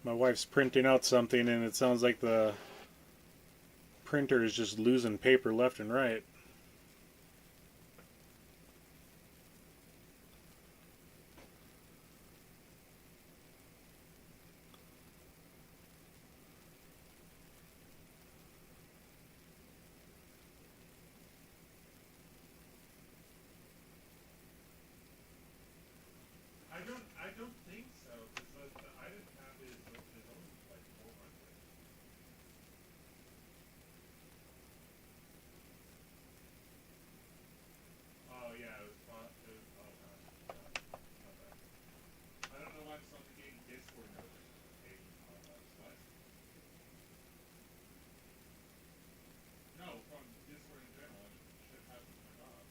[SPEAKER 1] My wife's printing out something and it sounds like the printer is just losing paper left and right.
[SPEAKER 2] I don't think so, because the item cap is only like 400. Oh yeah, it was oh gosh, my bad. I don't know why I'm suddenly getting Discord notifications on us. What? No, from Discord in general, it should have them turned off.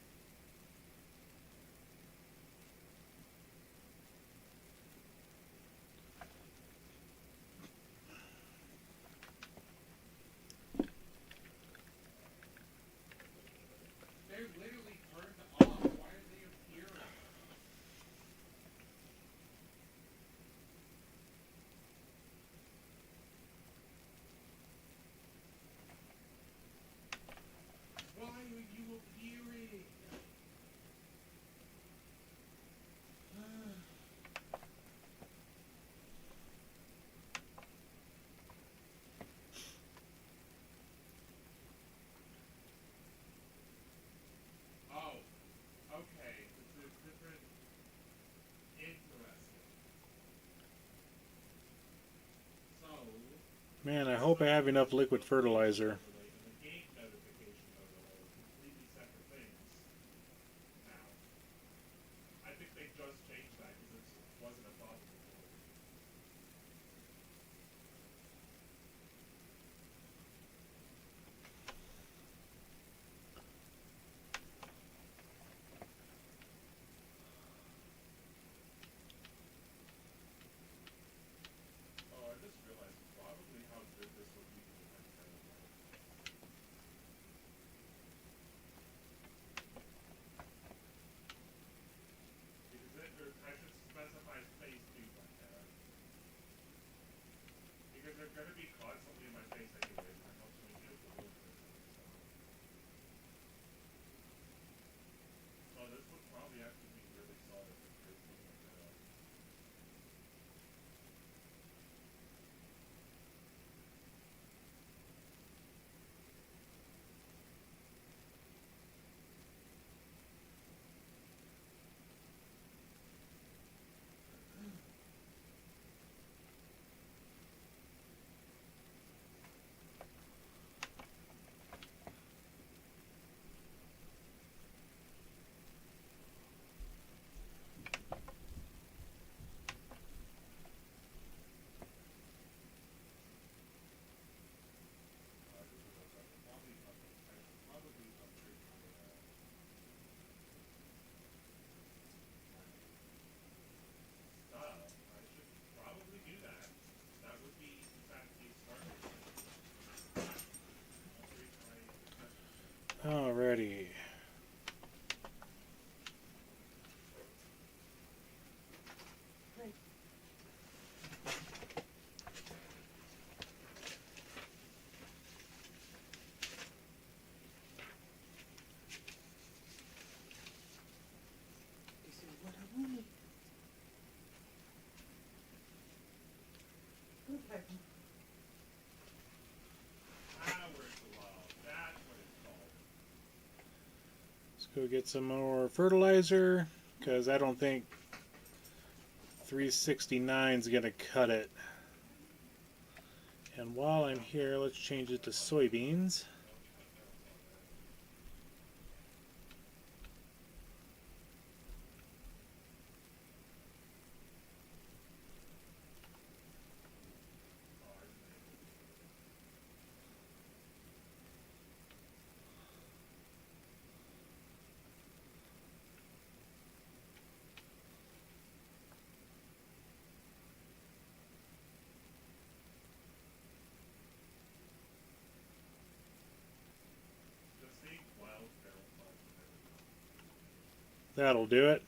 [SPEAKER 2] They're literally turned off. Why are they appearing? Why are you appearing? Oh, okay. It's a different. Interesting. So.
[SPEAKER 1] Man, I hope I have enough liquid fertilizer.
[SPEAKER 2] Overlay and the game notification overlay are completely separate things now. I think they just changed that because it wasn't a problem before. Oh, I just realized probably how good this would be for the next anyway. Because I should specify space too, like that. Because they're going to be constantly in my face anyways, and I'm not going to use the wood person, so. So this would probably actually be really solid for creating like that.
[SPEAKER 1] Alrighty.
[SPEAKER 3] This is what I wanted. Okay.
[SPEAKER 1] Let's go get some more fertilizer, because I don't think 369 is going to cut it. And while I'm here, let's change it to soybeans. That'll do it.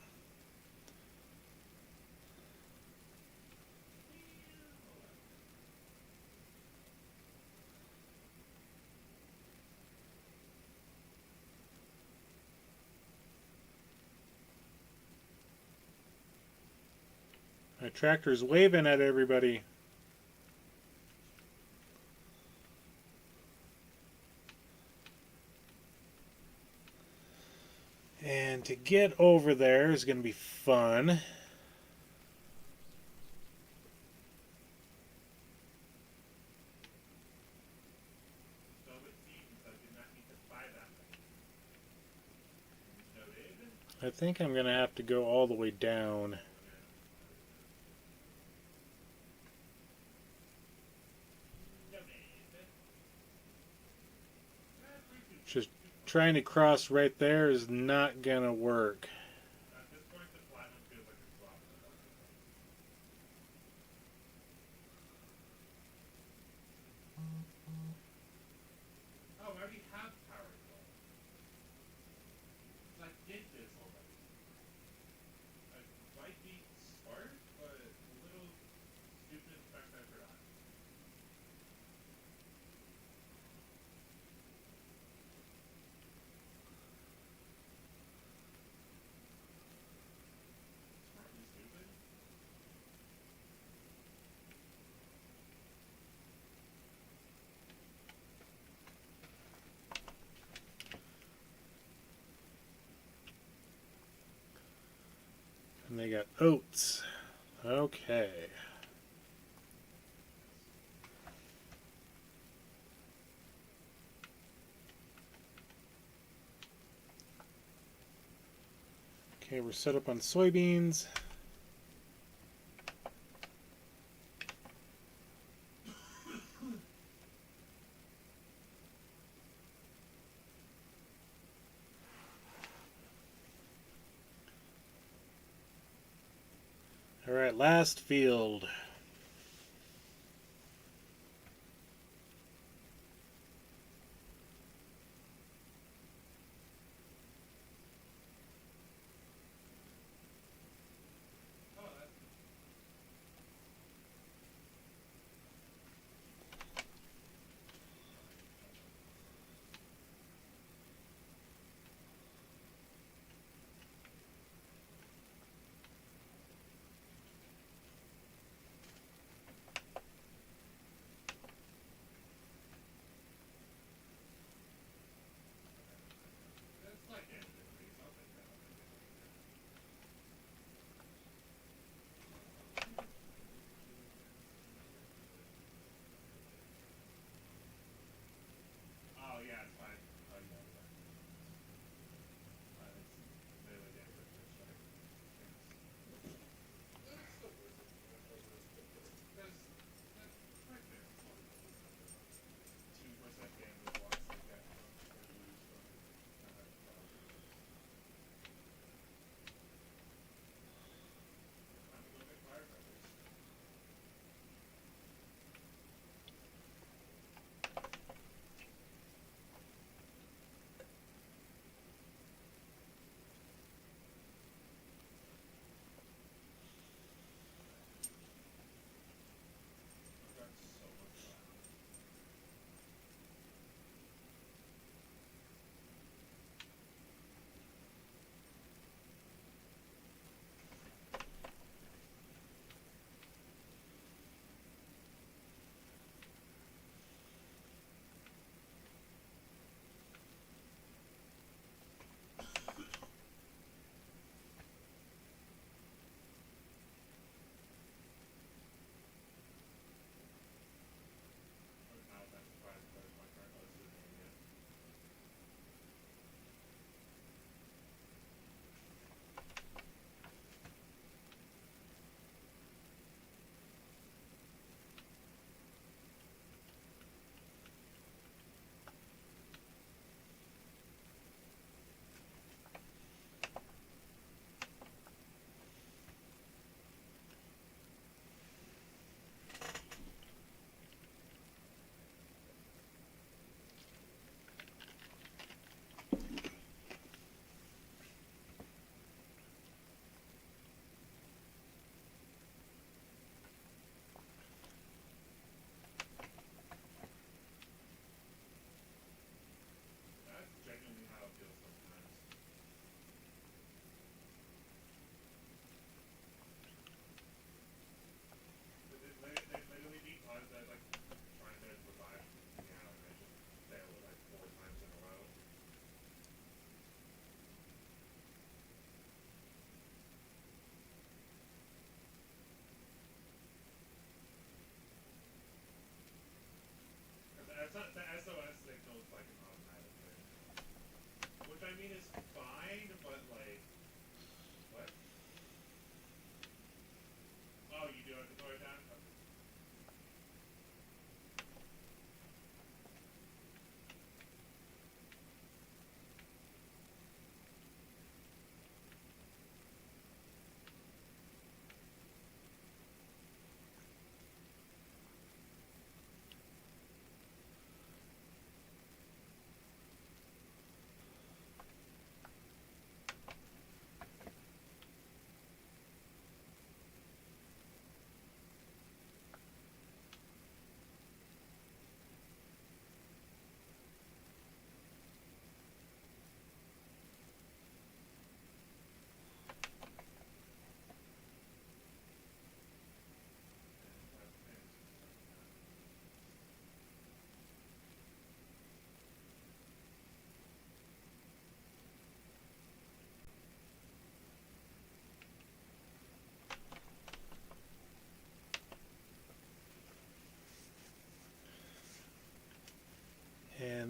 [SPEAKER 1] My tractor's waving at everybody. And to get over there is going to be fun.
[SPEAKER 2] So it seems I did not need to buy that many. Noted.
[SPEAKER 1] I think I'm going to have to go all the way down. Just trying to cross right there is not going to work.
[SPEAKER 2] At this point, the platinum feels like it's dropping. Oh, I already have power though. I did this already. I might be smart, but a little stupid in the fact that I forgot. Smartly stupid?
[SPEAKER 1] And they got oats. Okay. Okay, we're set up on soybeans. All right, last field.
[SPEAKER 2] Oh, that's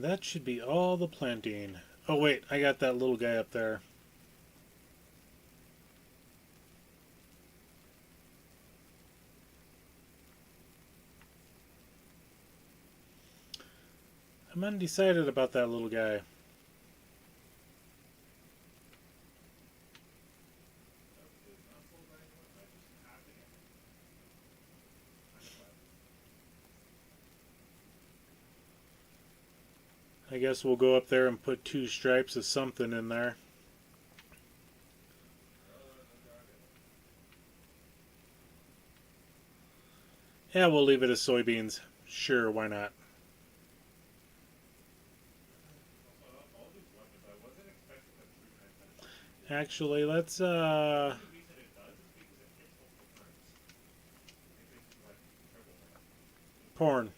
[SPEAKER 1] And that should be all the planting. Oh wait, I got that little guy up there. I'm undecided about that little guy. I guess we'll go up there and put 2 stripes of something in there. Yeah, we'll leave it as soybeans. Sure, why not? Actually, let's porn.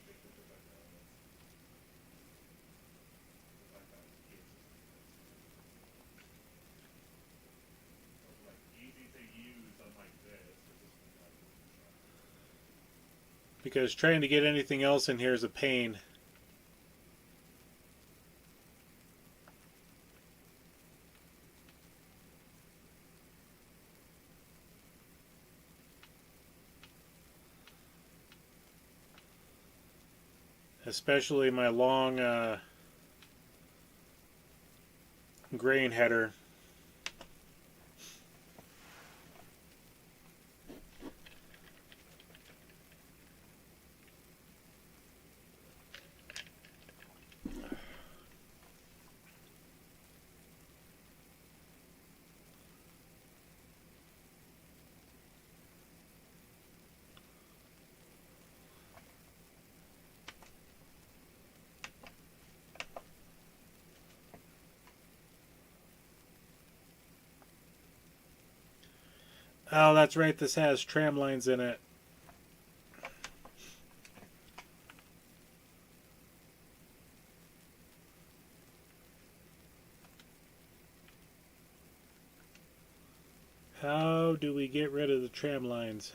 [SPEAKER 1] Because trying to get anything else in here is a pain. Especially my long grain header. Oh, that's right, this has tram lines in it. How do we get rid of the tram lines?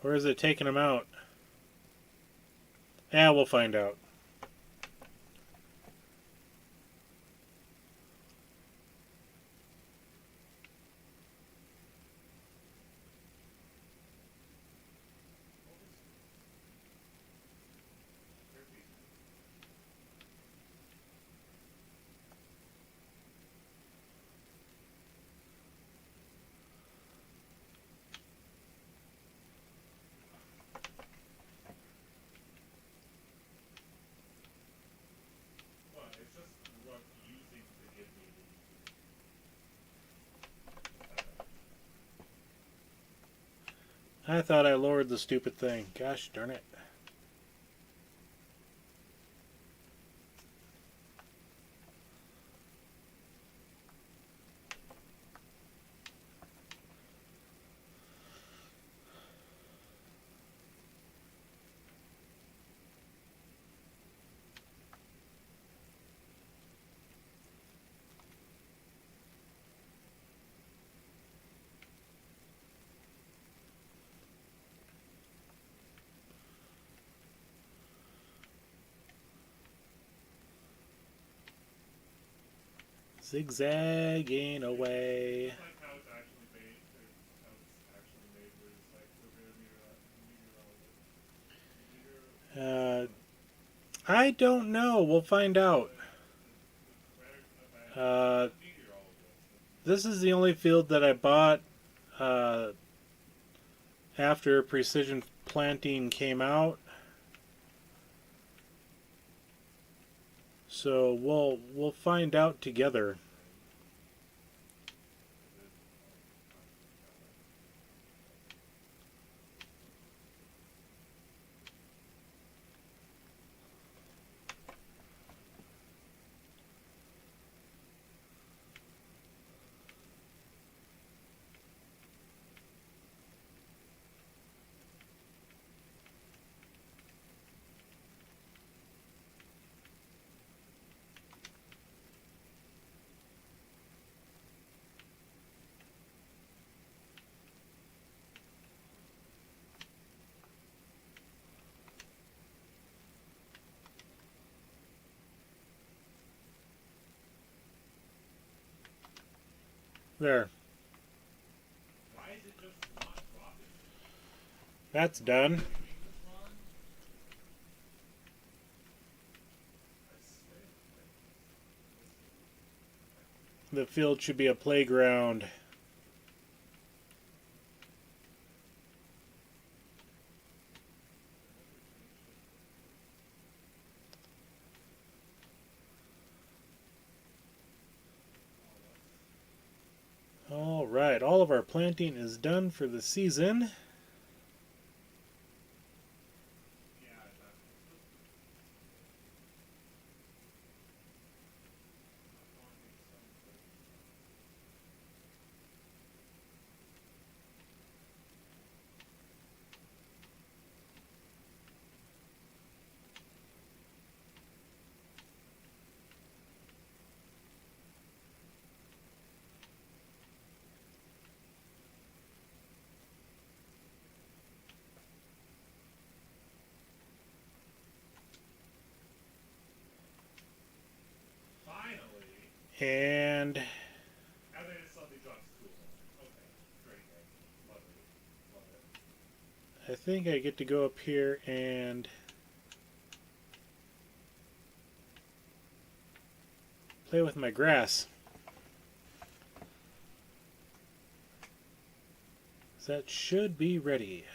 [SPEAKER 1] Or is it taking them out? Yeah, we'll find out. I thought I lowered the stupid thing. Gosh darn it. Zigzagging away. I don't know. We'll find out. This is the only field that I bought after precision planting came out. So we'll find out together. There.
[SPEAKER 2] Why is it just not dropping?
[SPEAKER 1] That's done.
[SPEAKER 2] Am I doing this wrong? I swear.
[SPEAKER 1] The field should be a playground. All right, all of our planting is done for the season.
[SPEAKER 2] Yeah, that's finally.
[SPEAKER 1] And
[SPEAKER 2] And then it suddenly drops cool. Okay, great, great. Love it. Love it.
[SPEAKER 1] I think I get to go up here and play with my grass. That should be ready.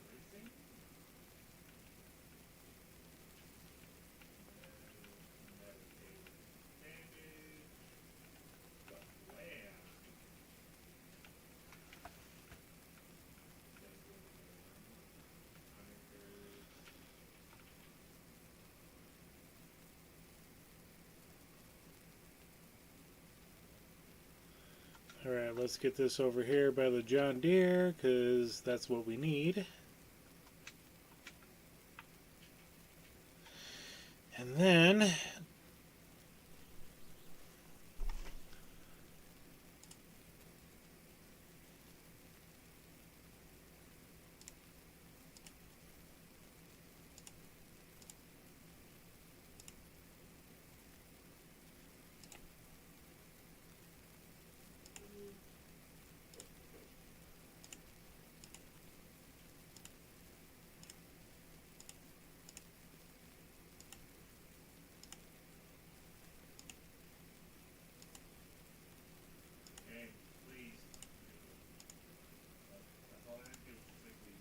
[SPEAKER 2] Racing? Medicated damage. The plan.
[SPEAKER 1] Alright, let's get this over here by the John Deere, because that's what we need. And then
[SPEAKER 2] And please. That's all I have to do. Just say please.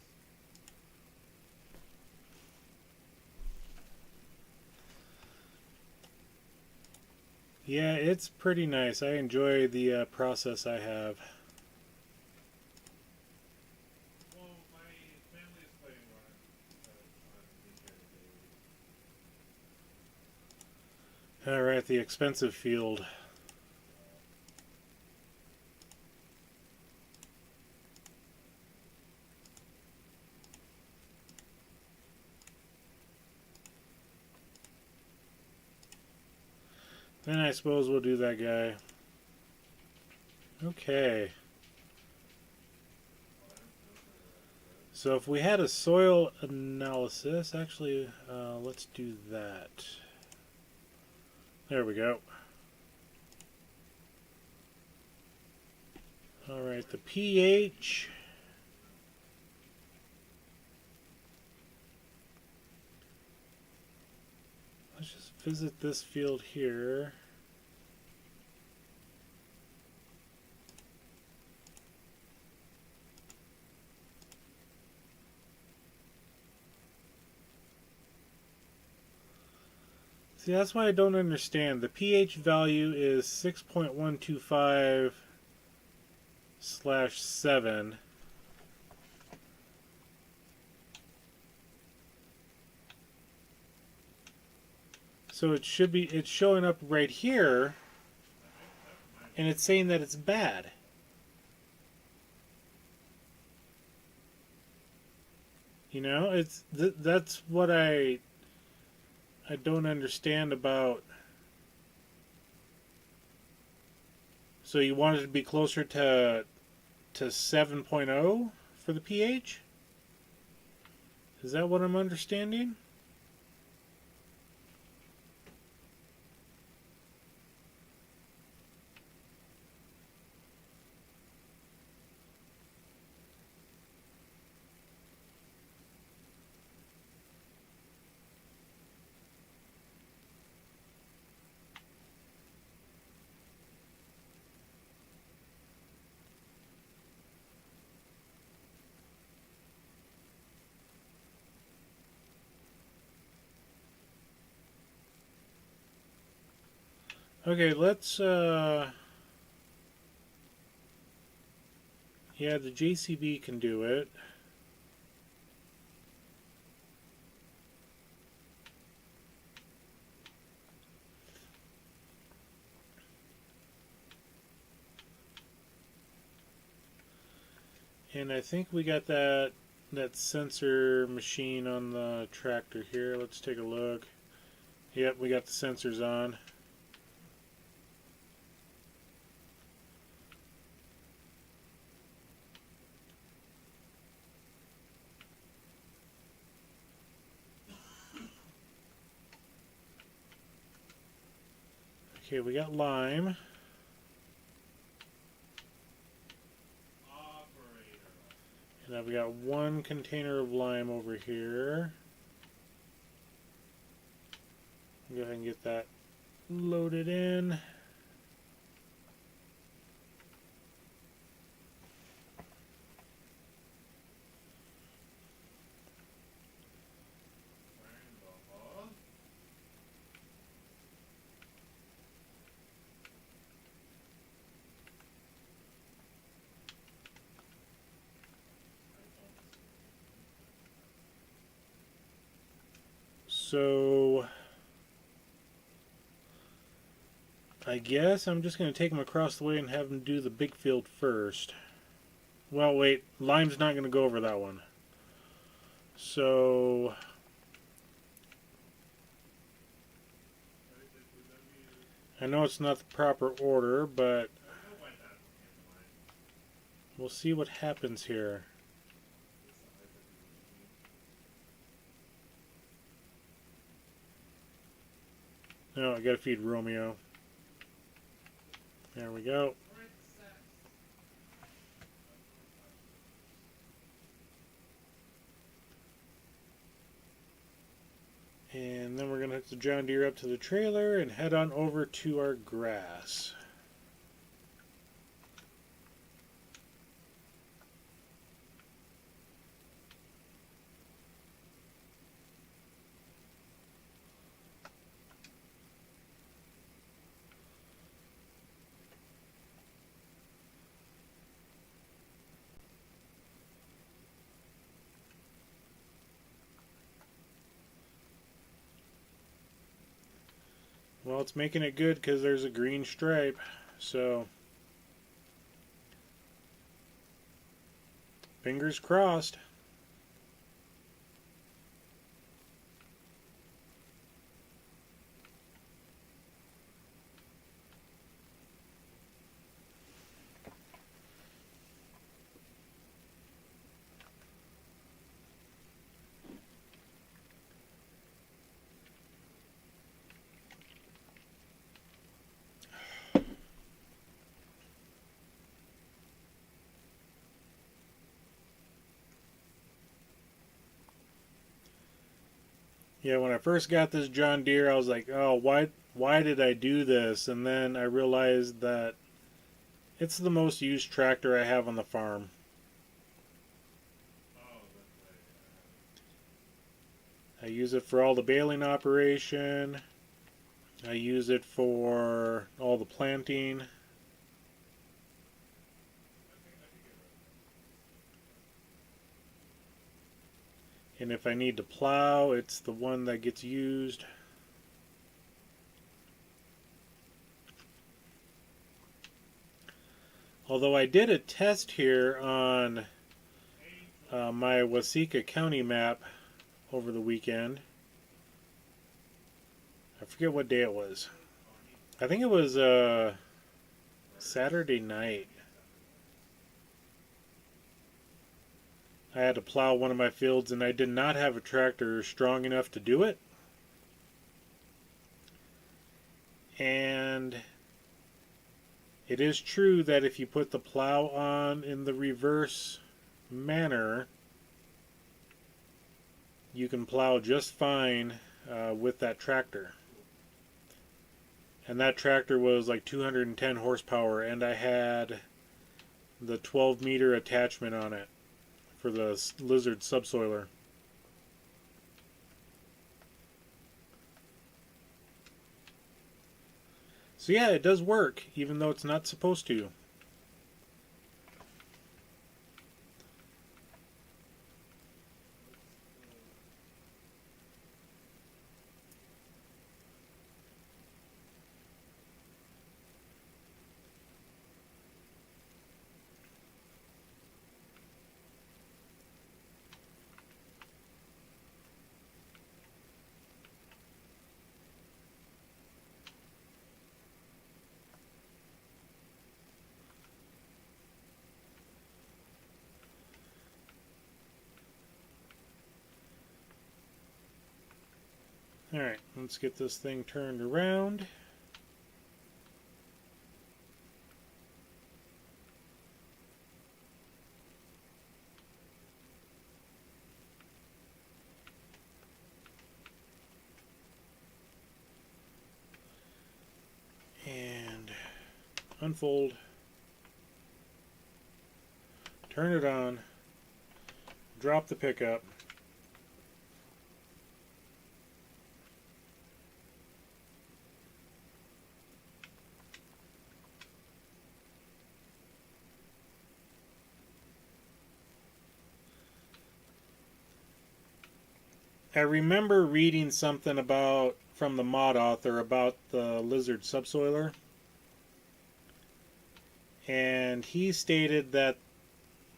[SPEAKER 1] yeah, it's pretty nice. I enjoy the process I have.
[SPEAKER 2] Well, my family is playing on weekend days.
[SPEAKER 1] Alright, the expensive field. Then I suppose we'll do that guy. Okay. So if we had a soil analysis, actually, let's do that. There we go. Alright, the pH. Let's just visit this field here. See, that's why I don't understand. The pH value is 6.125/7. So it should be, it's showing up right here, and it's saying that it's bad. You know, that's what I don't understand about. So you want it to be closer to 7.0 for the pH? Is that what I'm understanding? Okay, let's yeah, the JCB can do it. And I think we got that sensor machine on the tractor here. Let's take a look. Yep, we got the sensors on. Okay, we got lime. And I've got one container of lime over here. Go ahead and get that loaded in. So I guess I'm just going to take them across the way and have them do the big field first. Well, wait, lime's not going to go over that one. So I know it's not the proper order, but we'll see what happens here. No, I gotta feed Romeo. There we go. And then we're gonna hook the John Deere up to the trailer and head on over to our grass. Well, it's making it good because there's a green stripe, so fingers crossed. Yeah, when I first got this John Deere, I was like, oh, why did I do this? And then I realized that it's the most used tractor I have on the farm. I use it for all the baling operation. I use it for all the planting. And if I need to plow, it's the one that gets used. Although I did a test here on my Waseca County map over the weekend. I forget what day it was. I think it was Saturday night. I had to plow one of my fields and I did not have a tractor strong enough to do it. And it is true that if you put the plow on in the reverse manner, you can plow just fine with that tractor. And that tractor was like 210 horsepower, and I had the 12 meter attachment on it for the Lizard subsoiler. So yeah, it does work, even though it's not supposed to. Alright, let's get this thing turned around. And unfold. Turn it on. Drop the pickup. I remember reading something about from the mod author about the Lizard subsoiler, and he stated that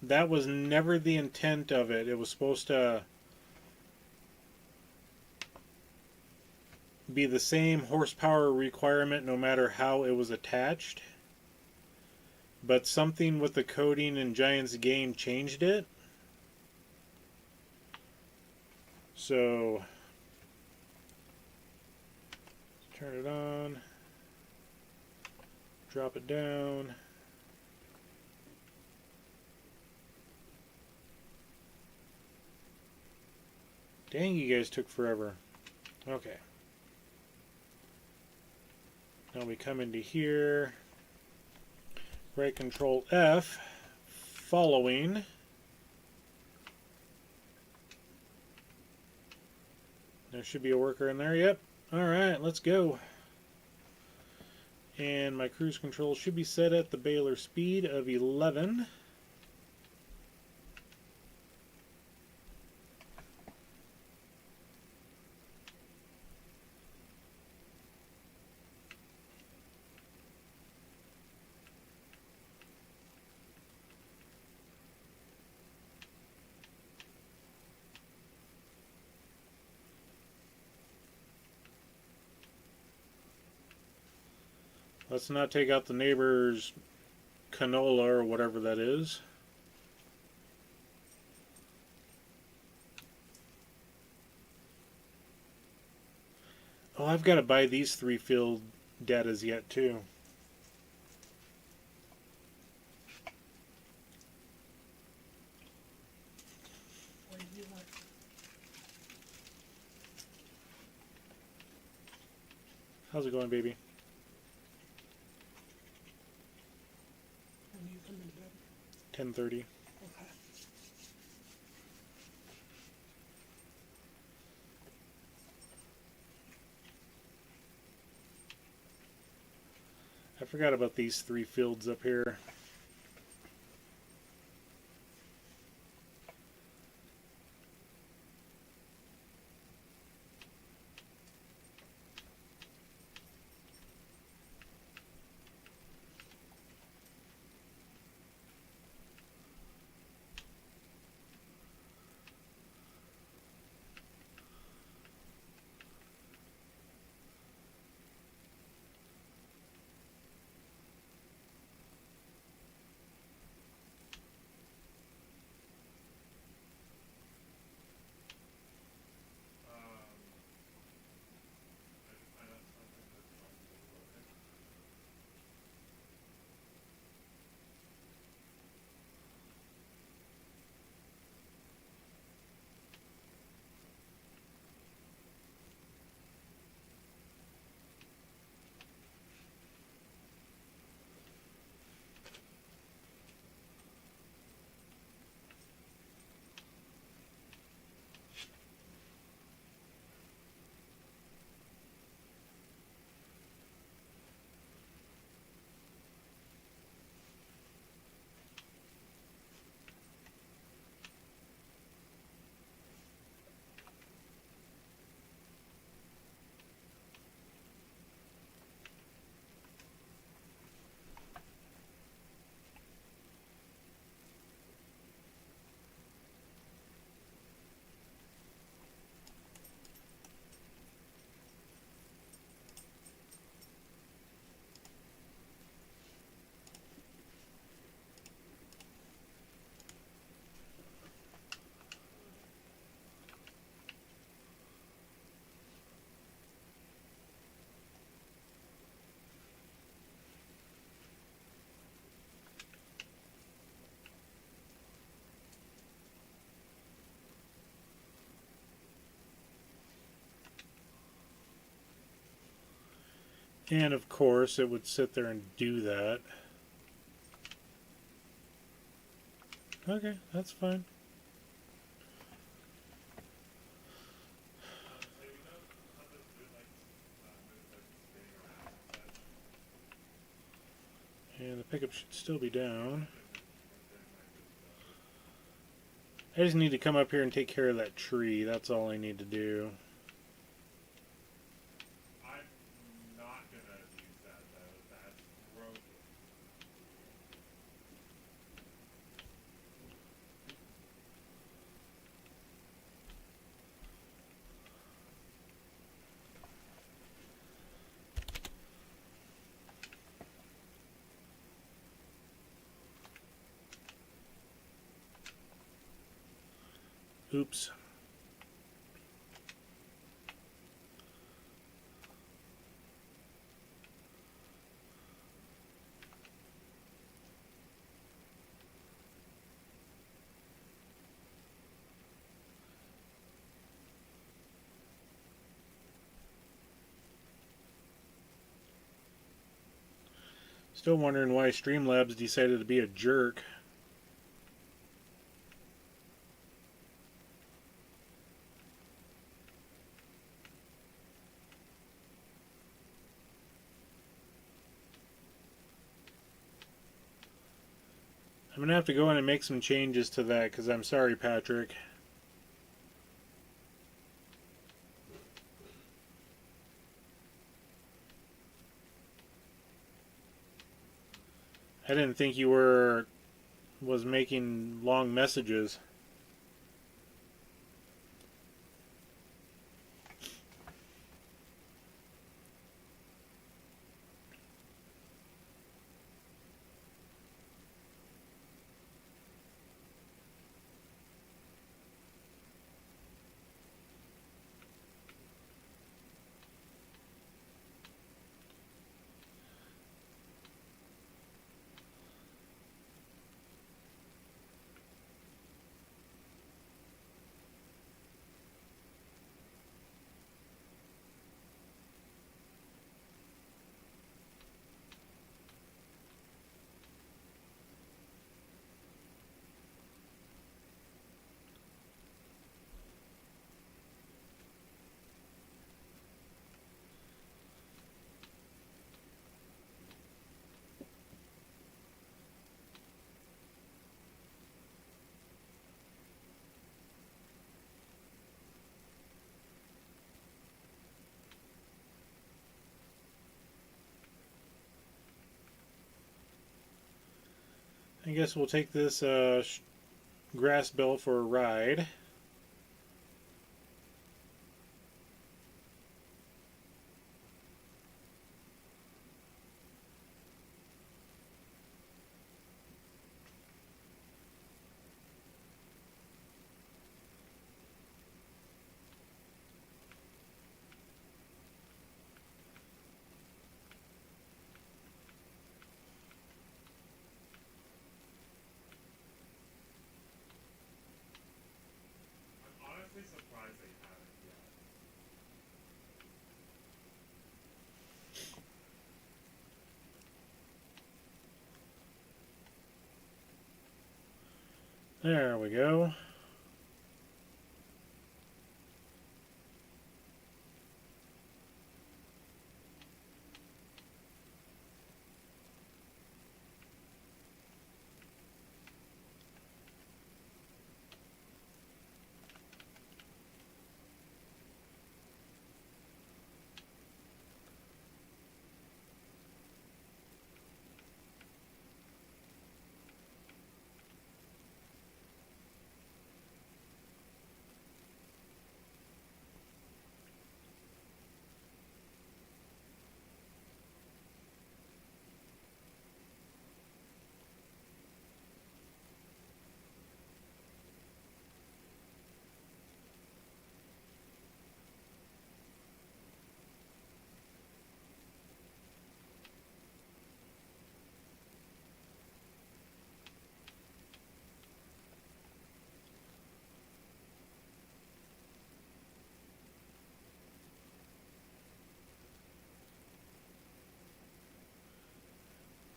[SPEAKER 1] that was never the intent of it. It was supposed to be the same horsepower requirement no matter how it was attached, but something with the coding in Giant's game changed it. So turn it on, drop it down. Dang, you guys took forever. Okay. Now we come into here, right control F, following. There should be a worker in there. Yep. Alright, let's go. And my cruise control should be set at the baler speed of 11. Let's not take out the neighbor's canola or whatever that is. Oh, I've got to buy these 3 field datas yet too.
[SPEAKER 3] What do you want?
[SPEAKER 1] How's it going, baby?
[SPEAKER 3] When you come into bed?
[SPEAKER 1] 10:30.
[SPEAKER 3] Okay.
[SPEAKER 1] I forgot about these 3 fields up here. And of course, it would sit there and do that. Okay, that's fine.
[SPEAKER 2] So you know how the lights move like spinning around and such?
[SPEAKER 1] And the pickup should still be down.
[SPEAKER 2] Then like
[SPEAKER 1] I just need to come up here and take care of that tree. That's all I need to do.
[SPEAKER 2] I'm not gonna use that though. That's broken.
[SPEAKER 1] Oops. Still wondering why Streamlabs decided to be a jerk. I'm going to have to go in and make some changes to that because I'm sorry, Patrick. I didn't think you was making long messages. I guess we'll take this grass bell for a ride.
[SPEAKER 2] I'm honestly surprised they haven't yet.
[SPEAKER 1] There we go.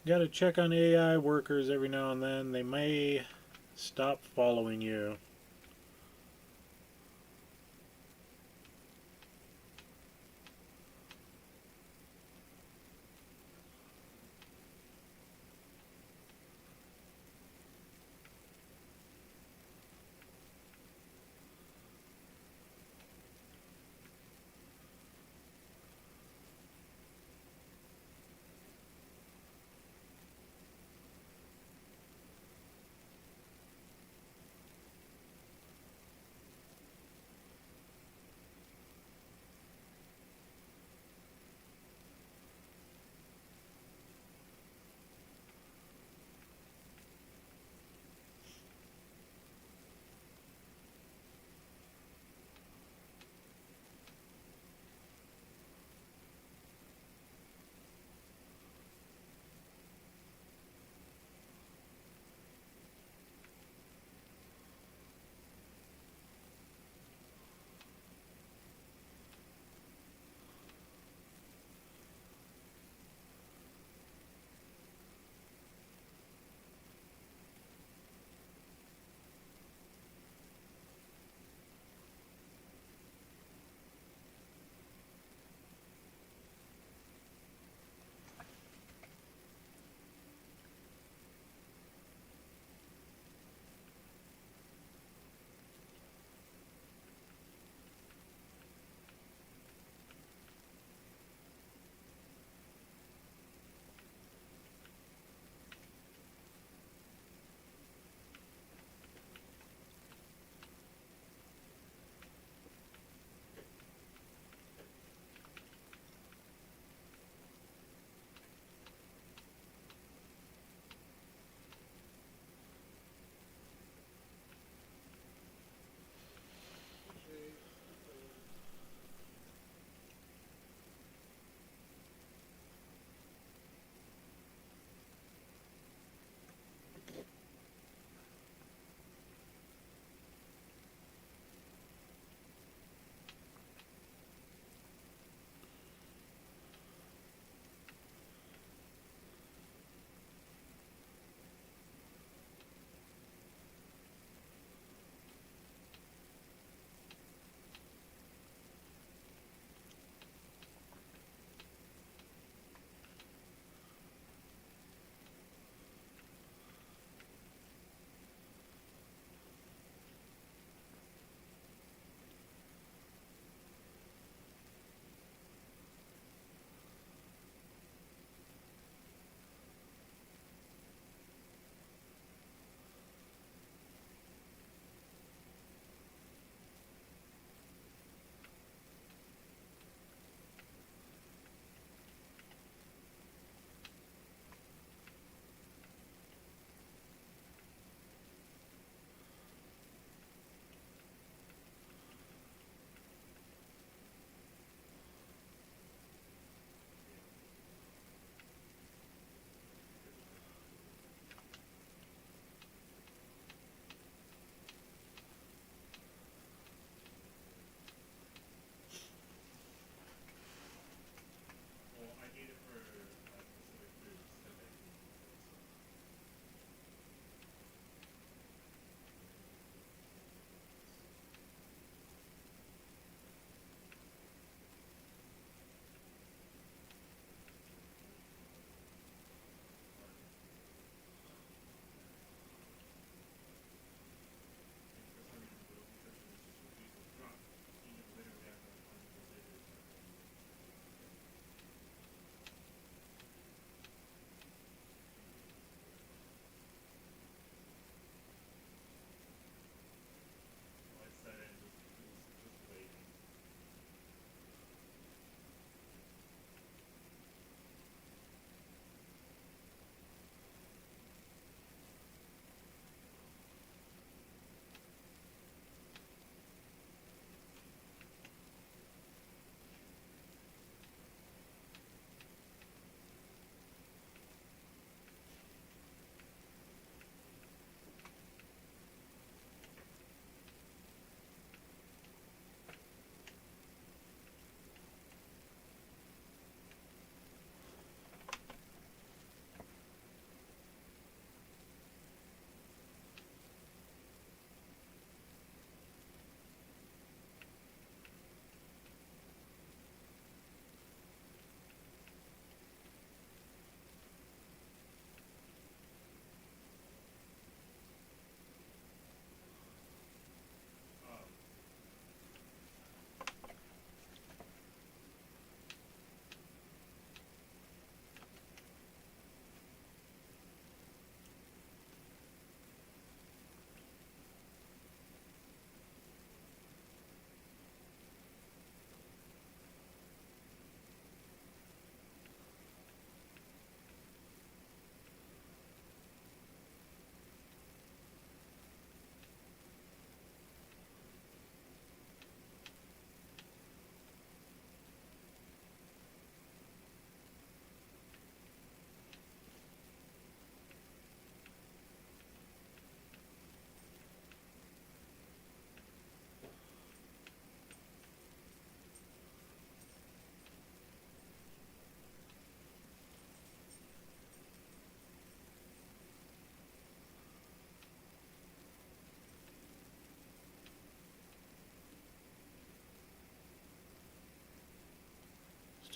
[SPEAKER 1] Got to check on AI workers every now and then. They may stop following you.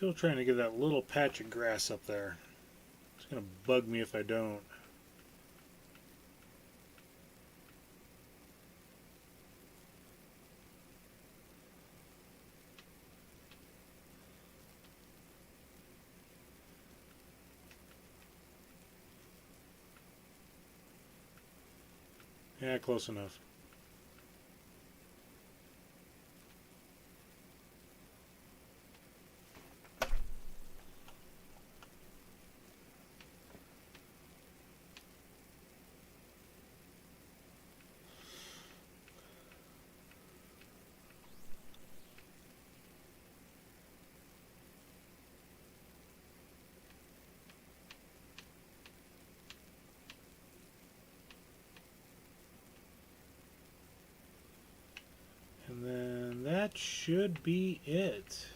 [SPEAKER 1] Still trying to get that little patch of grass up there. It's going to bug me if I don't. Yeah, close enough. And then that should be it.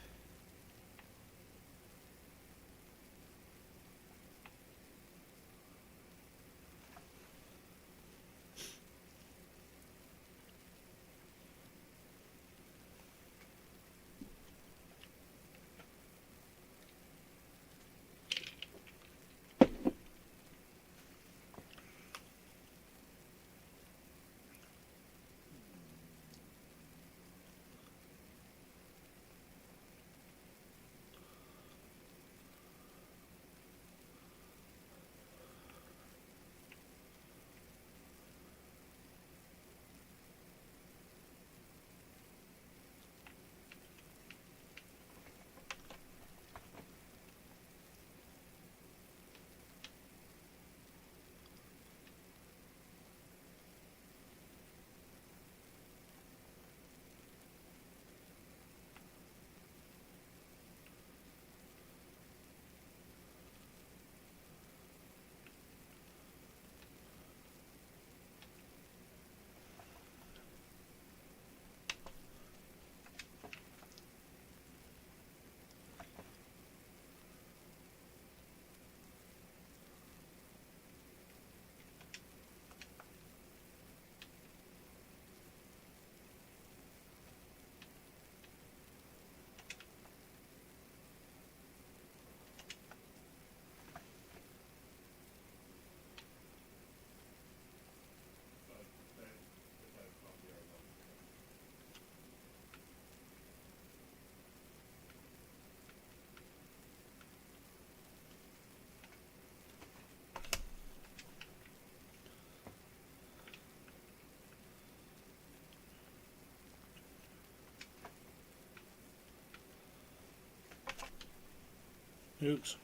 [SPEAKER 1] Oops.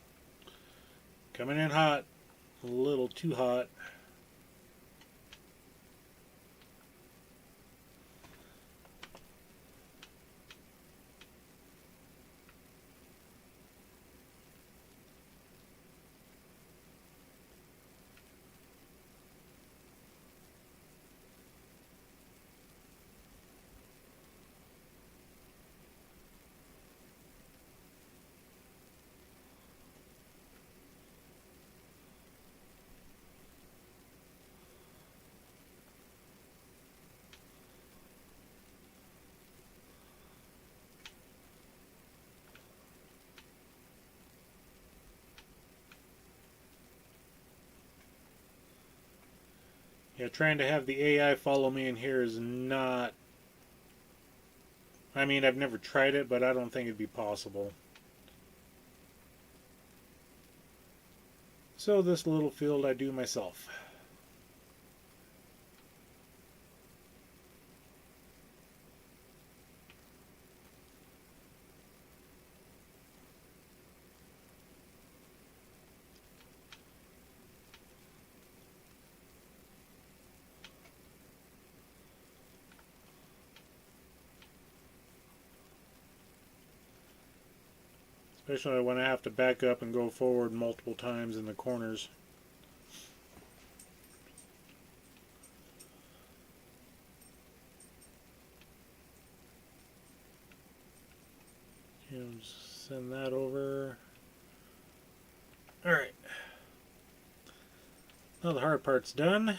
[SPEAKER 1] Coming in hot. A little too hot. Yeah, trying to have the AI follow me in here is not... I mean, I've never tried it, but I don't think it'd be possible. So this little field I do myself. Especially when I have to back up and go forward multiple times in the corners. Just send that over. Alright. Now the hard part's done.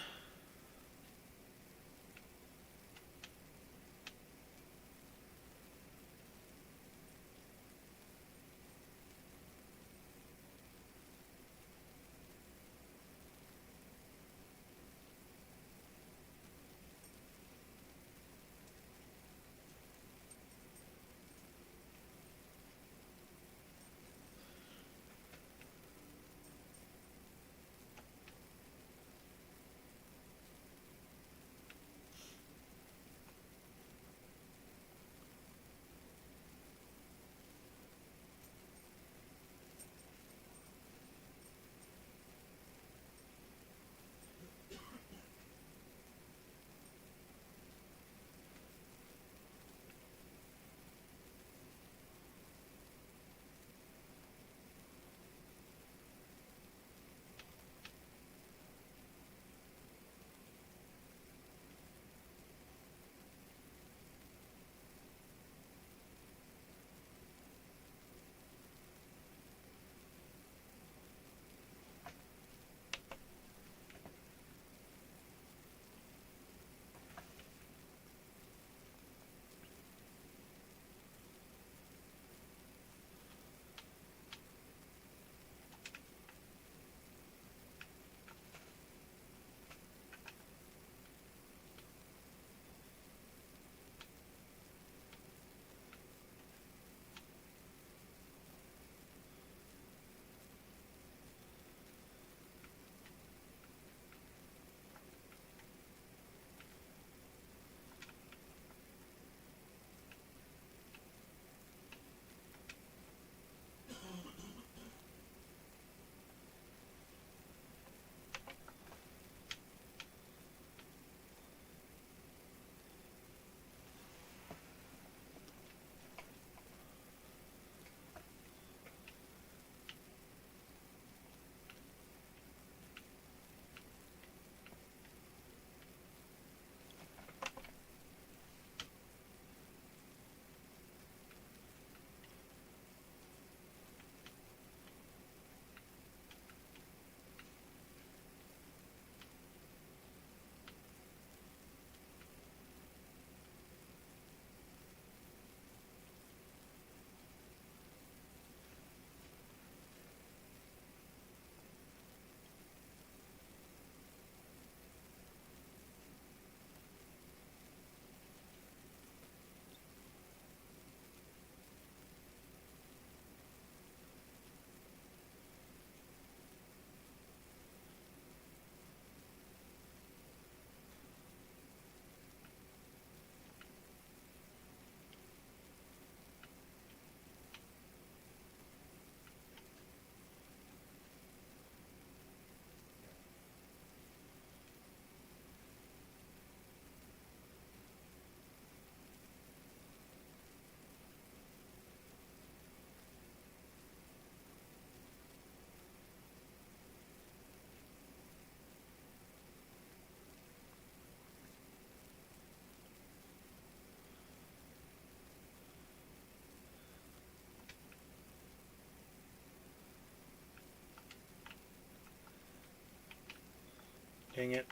[SPEAKER 1] Dang it.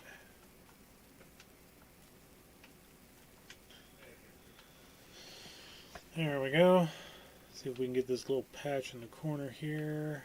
[SPEAKER 1] There we go. See if we can get this little patch in the corner here.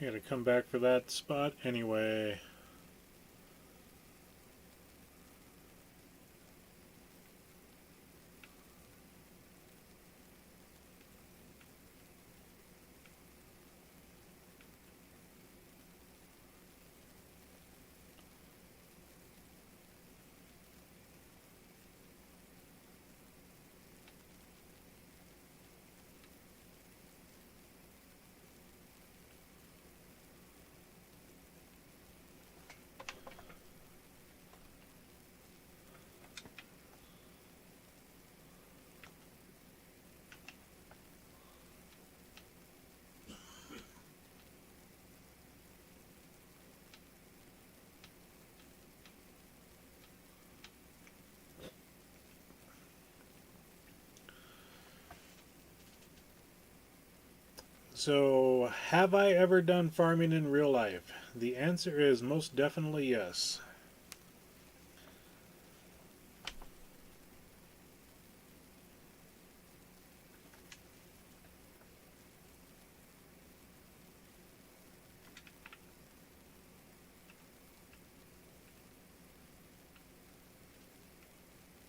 [SPEAKER 1] I gotta come back for that spot anyway. So, have I ever done farming in real life? The answer is most definitely yes.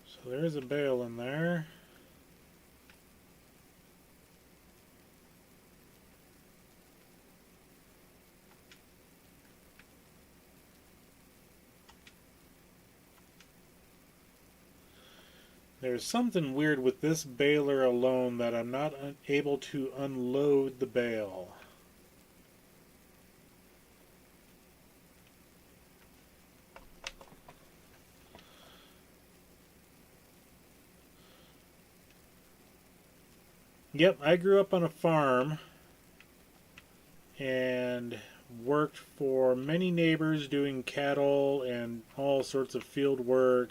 [SPEAKER 1] So there is a bale in there. There's something weird with this baler alone that I'm not able to unload the bale. Yep, I grew up on a farm and worked for many neighbors doing cattle and all sorts of field work.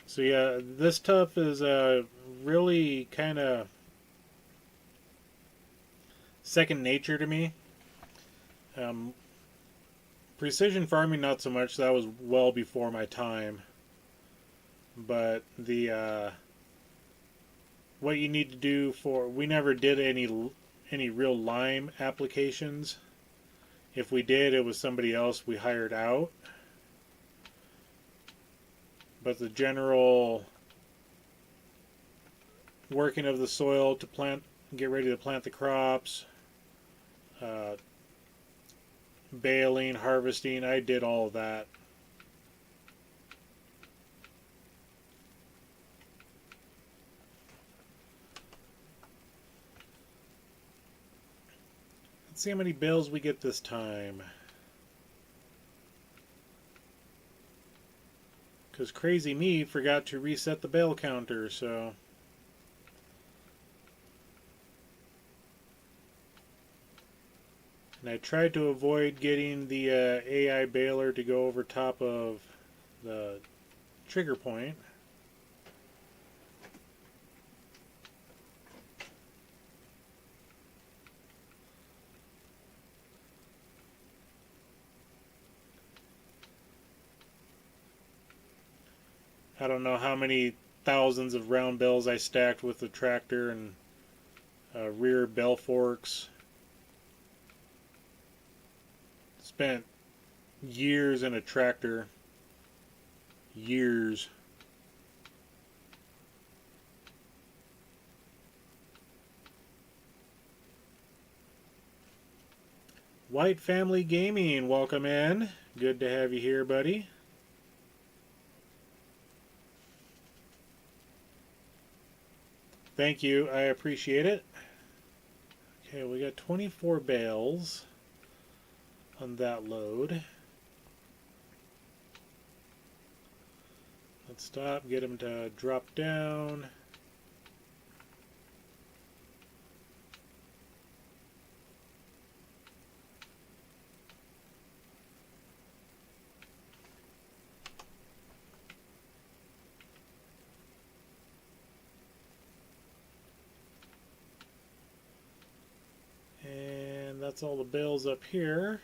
[SPEAKER 1] So yeah, this stuff is really kind of second nature to me. Um, Precision farming, not so much. That was well before my time. But the what you need to do for we never did any real lime applications. If we did, it was somebody else we hired out. But the general working of the soil to plant, get ready to plant the crops, baling, harvesting, I did all of that. Let's see how many bales we get this time. Because crazy me forgot to reset the bale counter, so... And I tried to avoid getting the AI baler to go over top of the trigger point. I don't know how many thousands of round bells I stacked with the tractor and rear bell forks. Spent years in a tractor. Years. White Family Gaming, welcome in. Good to have you here, buddy. Thank you, I appreciate it. Okay, we got 24 bales on that load. Let's stop, get them to drop down. And that's all the bales up here.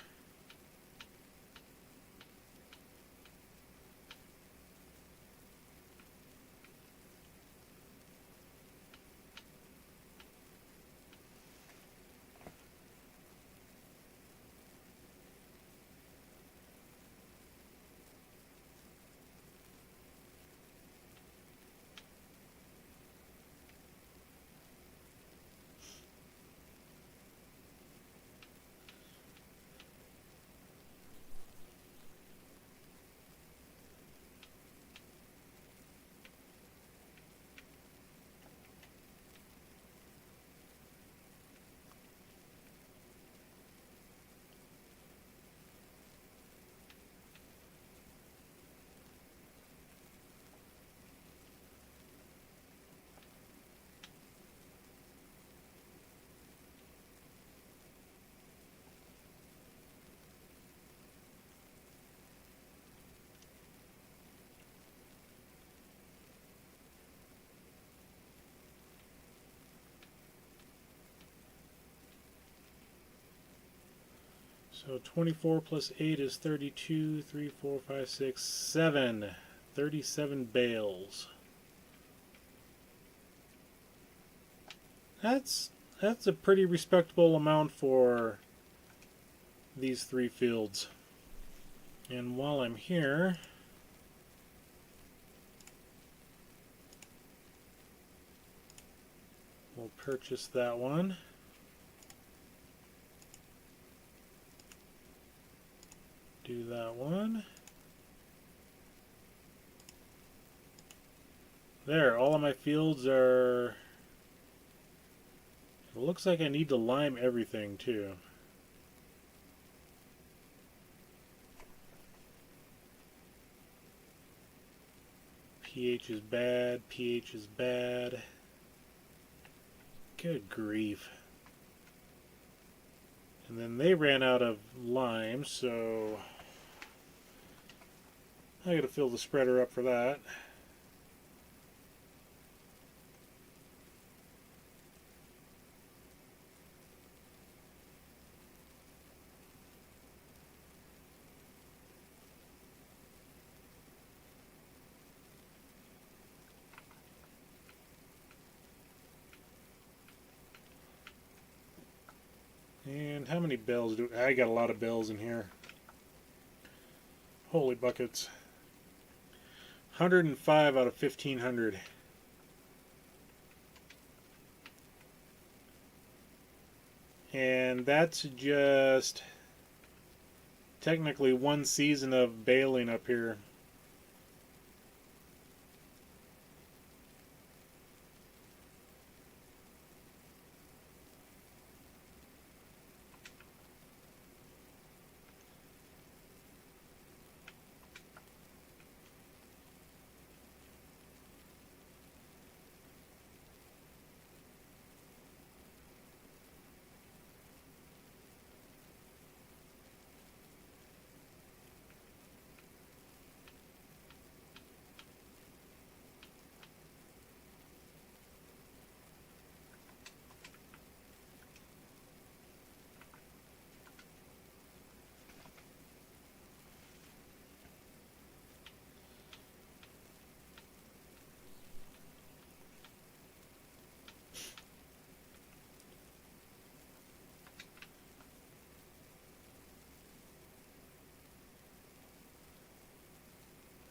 [SPEAKER 1] So 24 plus 8 is 32, 3, 4, 5, 6, 7. 37 bales. That's a pretty respectable amount for these 3 fields. And while I'm here, we'll purchase that one. Do that one. There, all of my fields are... It looks like I need to lime everything too. pH is bad, pH is bad. Good grief. And then they ran out of lime, so I gotta fill the spreader up for that. And how many bales do I got? A lot of bales in here. Holy buckets. 105 out of 1500. And that's just technically one season of baling up here.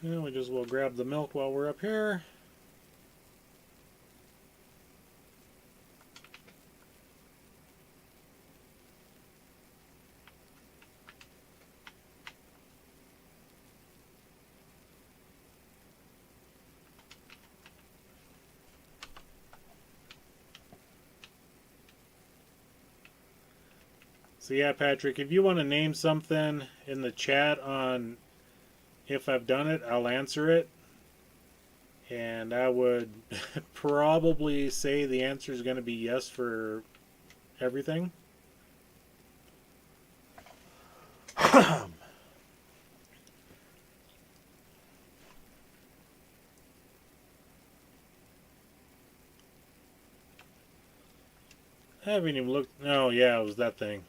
[SPEAKER 1] And we just will grab the milk while we're up here. So yeah, Patrick, if you want to name something in the chat on if I've done it, I'll answer it. And I would probably say the answer is going to be yes for everything. I haven't even looked. Oh, yeah, it was that thing.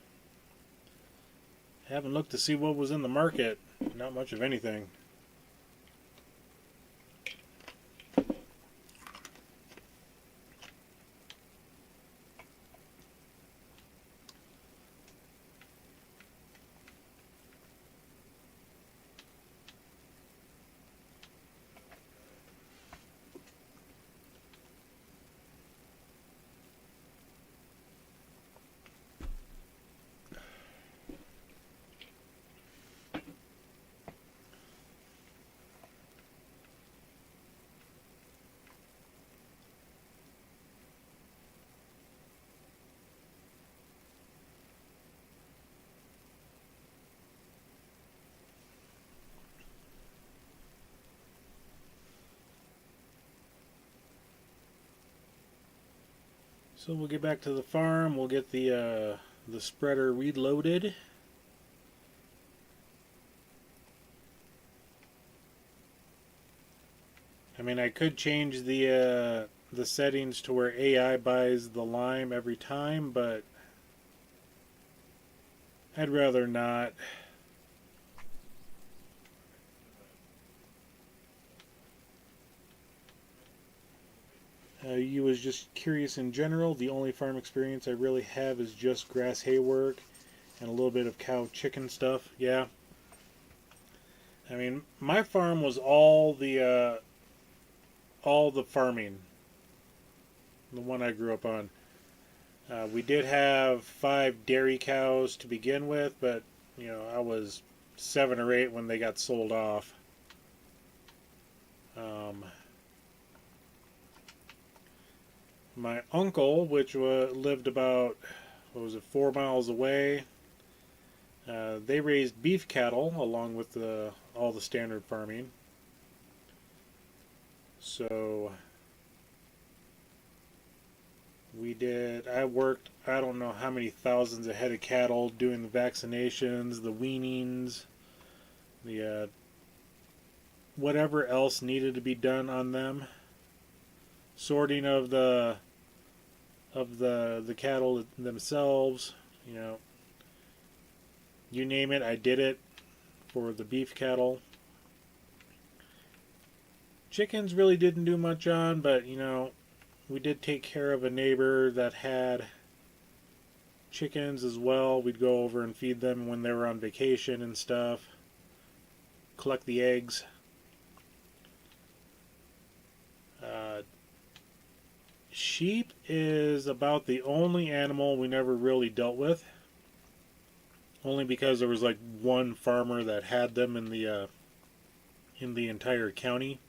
[SPEAKER 1] I haven't looked to see what was in the market. Not much of anything. So we'll get back to the farm. We'll get the spreader reloaded. I mean, I could change the settings to where AI buys the lime every time, but I'd rather not. You was just curious in general. The only farm experience I really have is just grass hay work and a little bit of cow chicken stuff. Yeah. I mean, my farm was all the farming. The one I grew up on. We did have 5 dairy cows to begin with, but you know, I was 7 or 8 when they got sold off. My uncle, which lived about, 4 miles away, they raised beef cattle along with all the standard farming. So I worked, I don't know how many thousands of head of cattle doing the vaccinations, the weanings, the whatever else needed to be done on them. Sorting of the cattle themselves, you know, you name it, I did it for the beef cattle. Chickens really didn't do much on, but you know, we did take care of a neighbor that had chickens as well. We'd go over and feed them when they were on vacation and stuff. Collect the eggs. Sheep is about the only animal we never really dealt with. Only because there was like one farmer that had them in the entire county.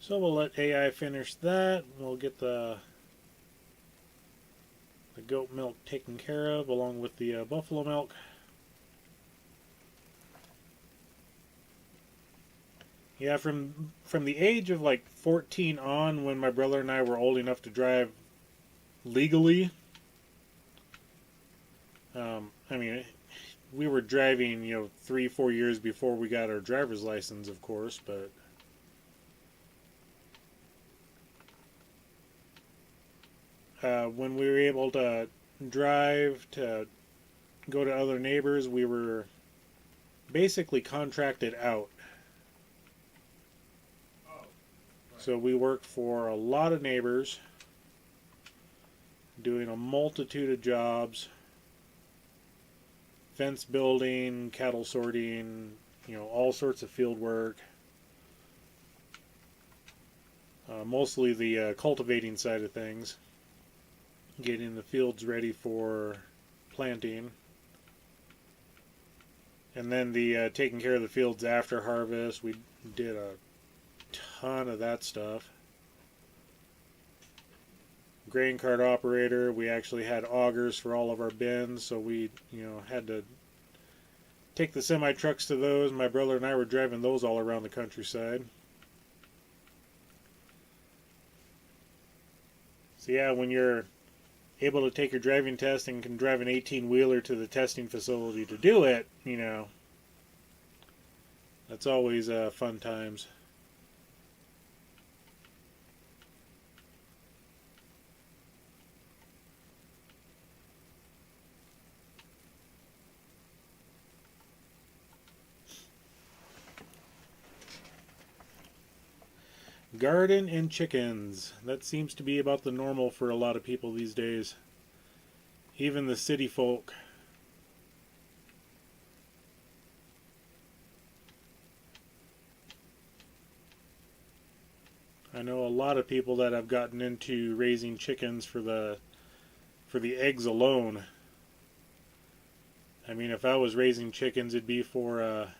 [SPEAKER 1] So we'll let AI finish that. We'll get the goat milk taken care of along with the buffalo milk. Yeah, from the age of like 14 on, when my brother and I were old enough to drive legally, I mean, we were driving, 3-4 years before we got our driver's license, of course, but when we were able to drive to go to other neighbors, we were basically contracted out.
[SPEAKER 2] Oh, right.
[SPEAKER 1] So we worked for a lot of neighbors, doing a multitude of jobs, fence building, cattle sorting, all sorts of field work. Mostly the cultivating side of things, getting the fields ready for planting, and then the taking care of the fields after harvest. We did a ton of that stuff. Grain cart operator. We actually had augers for all of our bins, so we had to take the semi trucks to those. My brother and I were driving those all around the countryside. So yeah, when you're able to take your driving test and can drive an 18-wheeler to the testing facility to do it, that's always fun times. Garden and chickens. That seems to be about the normal for a lot of people these days. Even the city folk. I know a lot of people that have gotten into raising chickens for the eggs alone. I mean, if I was raising chickens, it'd be for are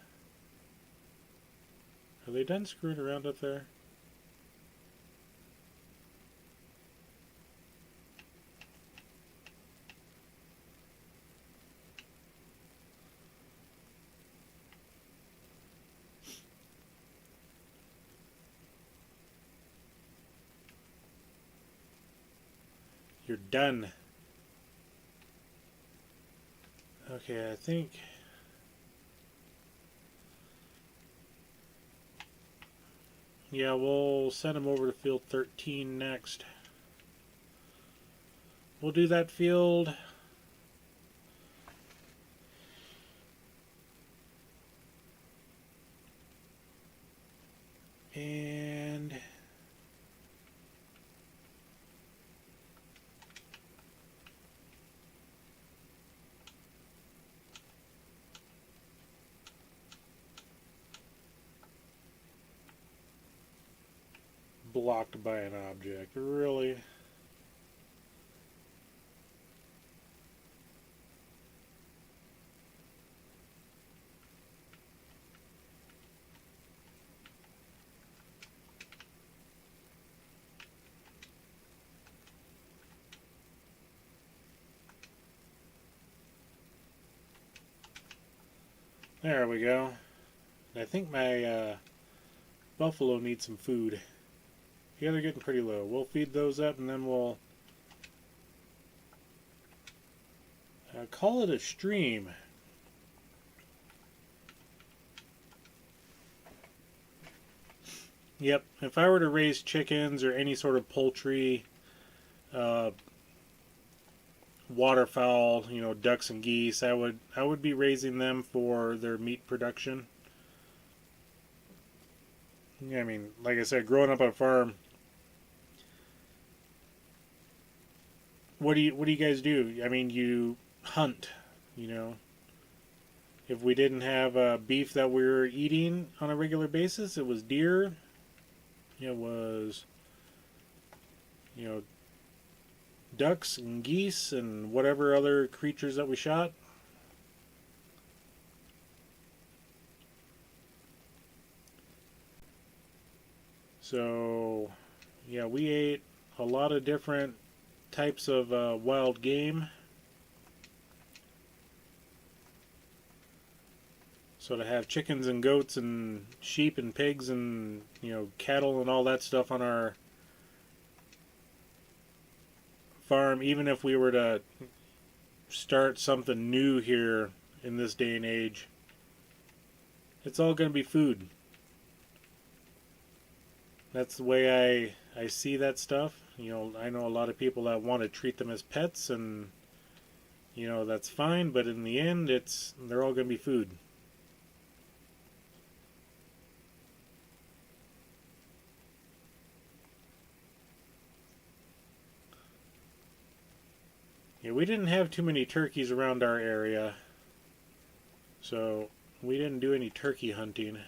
[SPEAKER 1] they done screwing around up there? You're done. Okay, I think yeah, we'll send him over to field 13 next. We'll do that field. And blocked by an object. Really? There we go. I think my buffalo needs some food. Yeah, they're getting pretty low. We'll feed those up and then we'll call it a stream. Yep, if I were to raise chickens or any sort of poultry, waterfowl, ducks and geese. I would be raising them for their meat production. Yeah, I mean, like I said, growing up on a farm, what do you guys do? I mean, you hunt, you know. If we didn't have beef that we were eating on a regular basis, it was deer. It was, you know, ducks and geese and whatever other creatures that we shot. So, yeah, we ate a lot of different types of wild game. So to have chickens and goats and sheep and pigs and cattle and all that stuff on our farm, even if we were to start something new here in this day and age, it's all going to be food. That's the way I see that stuff. I know a lot of people that want to treat them as pets, and that's fine, but in the end they're all going to be food. Yeah, we didn't have too many turkeys around our area, so we didn't do any turkey hunting.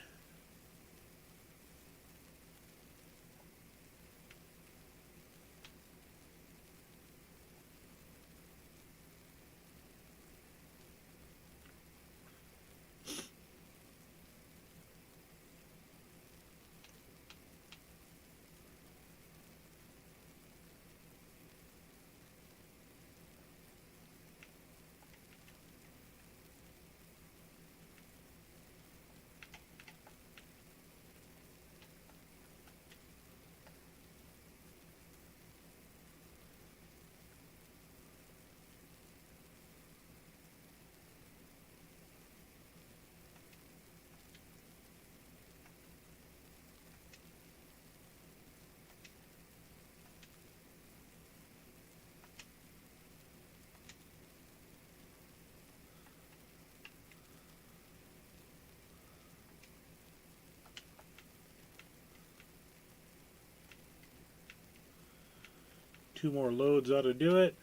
[SPEAKER 1] Two more loads ought to do it.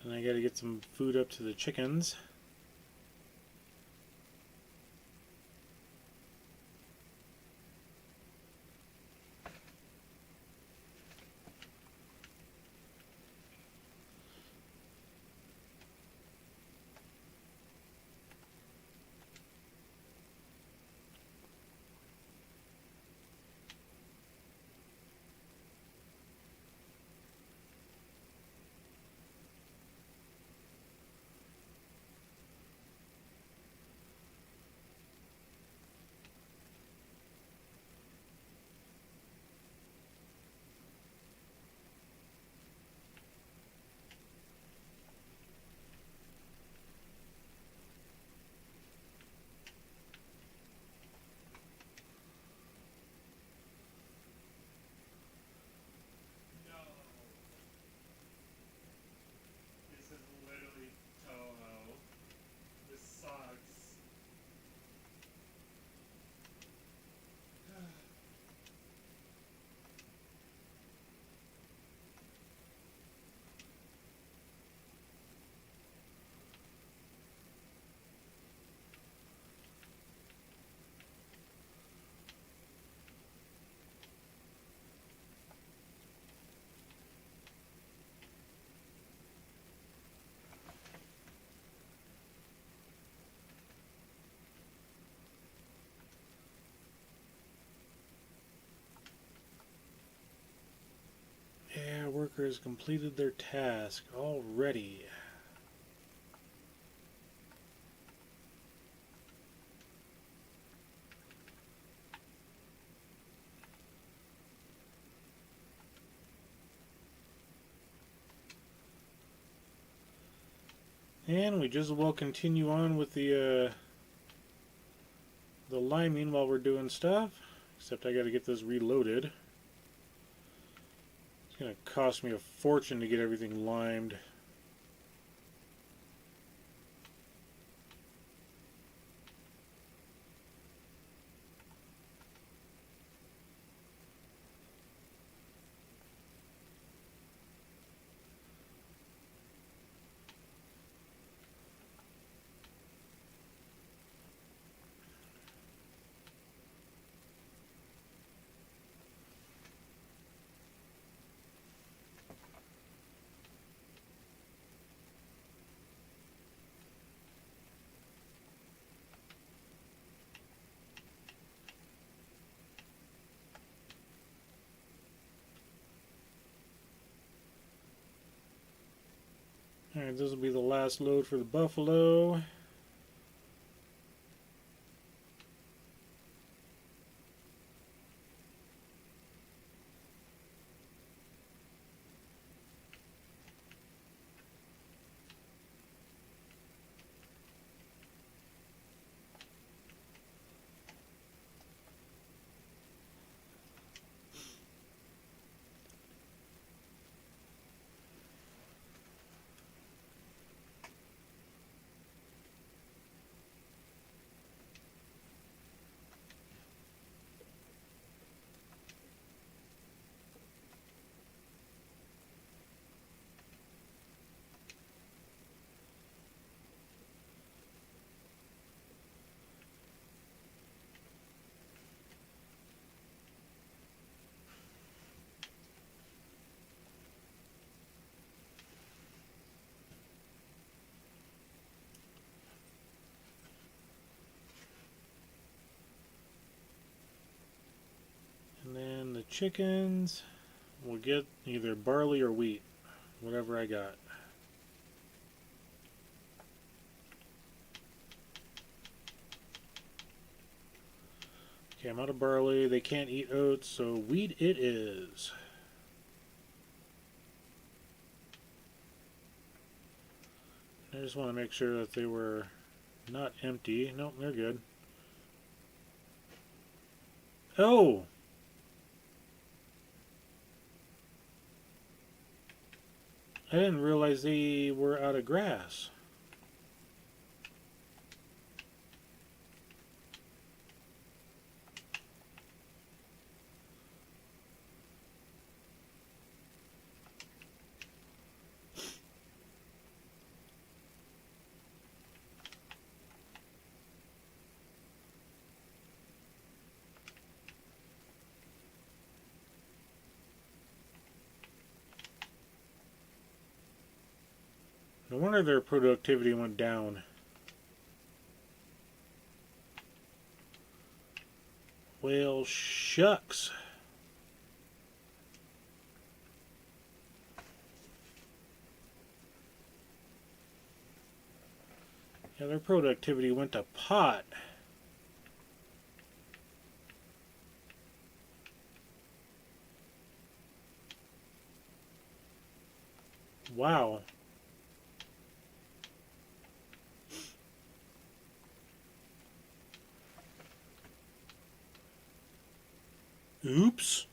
[SPEAKER 1] And I gotta get some food up to the chickens.
[SPEAKER 2] No. This is literally Toho. This sucks.
[SPEAKER 1] Yeah, workers completed their task already. And we just will continue on with the liming while we're doing stuff. Except I gotta get this reloaded. It's going to cost me a fortune to get everything limed. Alright, this will be the last load for the Buffalo. And then the chickens will get either barley or wheat, whatever I got. Okay, I'm out of barley. They can't eat oats, so wheat it is. I just want to make sure that they were not empty. Nope, they're good. Oh! I didn't realize they were out of grass. No wonder their productivity went down. Well, shucks. Yeah, their productivity went to pot. Wow. Oops.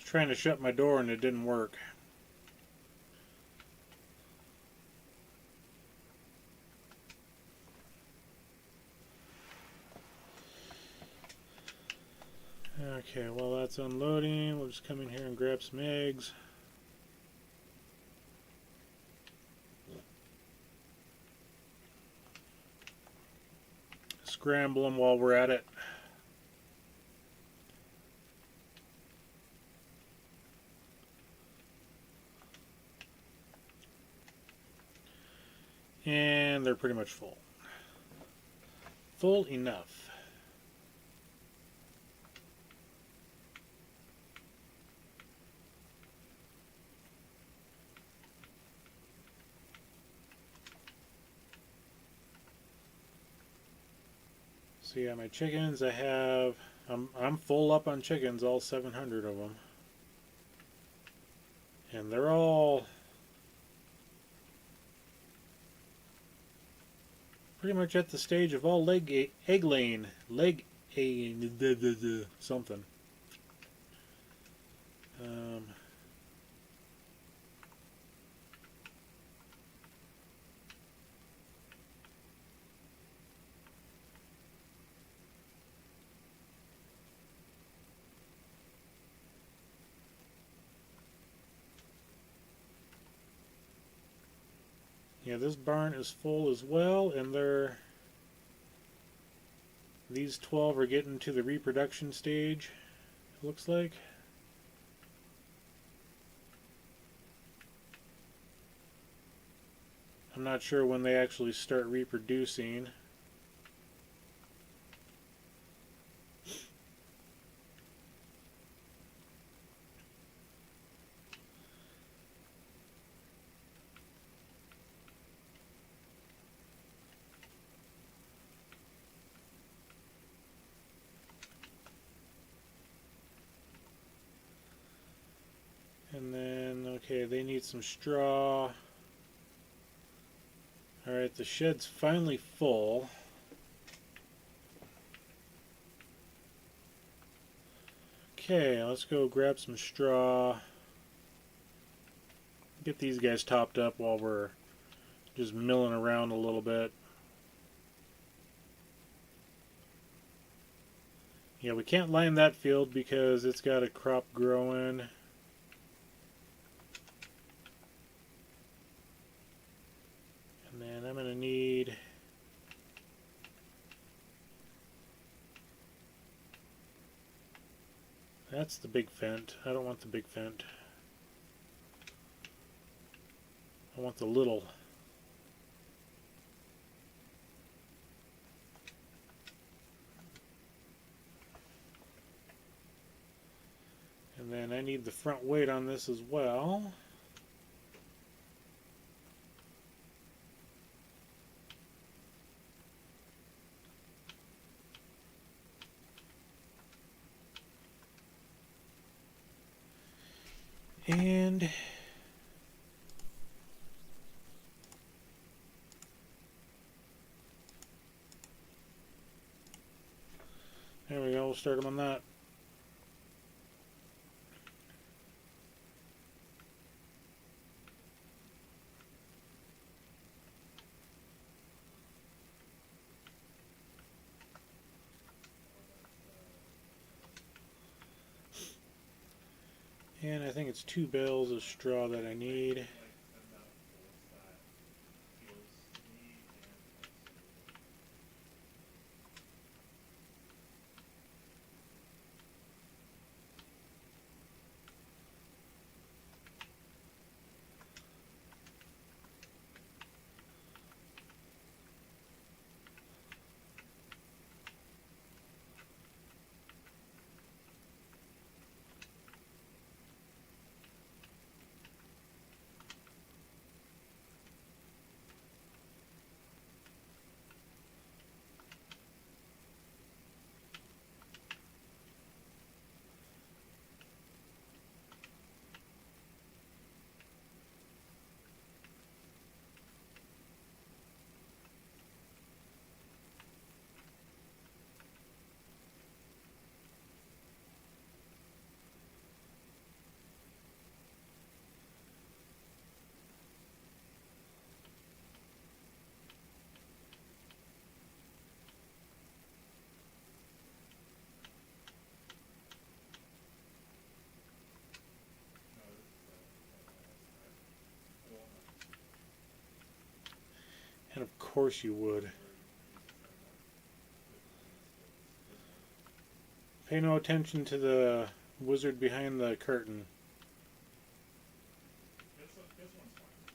[SPEAKER 1] Trying to shut my door and it didn't work. Okay, while that's unloading, we'll just come in here and grab some eggs. Scramble them while we're at it. And they're pretty much full. Full enough. So yeah, my chickens, I'm full up on chickens, all 700 of them. And they're all pretty much at the stage of all egg laying, something. Um, yeah, this barn is full as well, and these 12 are getting to the reproduction stage, it looks like. I'm not sure when they actually start reproducing. And then, okay, they need some straw. Alright, the shed's finally full. Okay, let's go grab some straw. Get these guys topped up while we're just milling around a little bit. Yeah, we can't line that field because it's got a crop growing. And then I'm going to need... That's the big Fendt. I don't want the big Fendt. I want the little. And then I need the front weight on this as well. And there we go, we'll start them on that. And I think it's 2 bales of straw that I need. And of course you would. Pay no attention to the wizard behind the curtain.
[SPEAKER 2] This one's fine.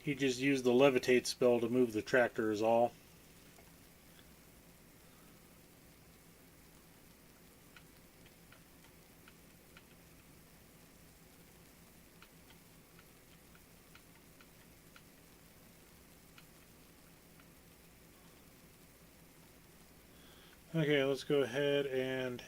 [SPEAKER 1] He just used the levitate spell to move the tractor is all. Okay, let's go ahead and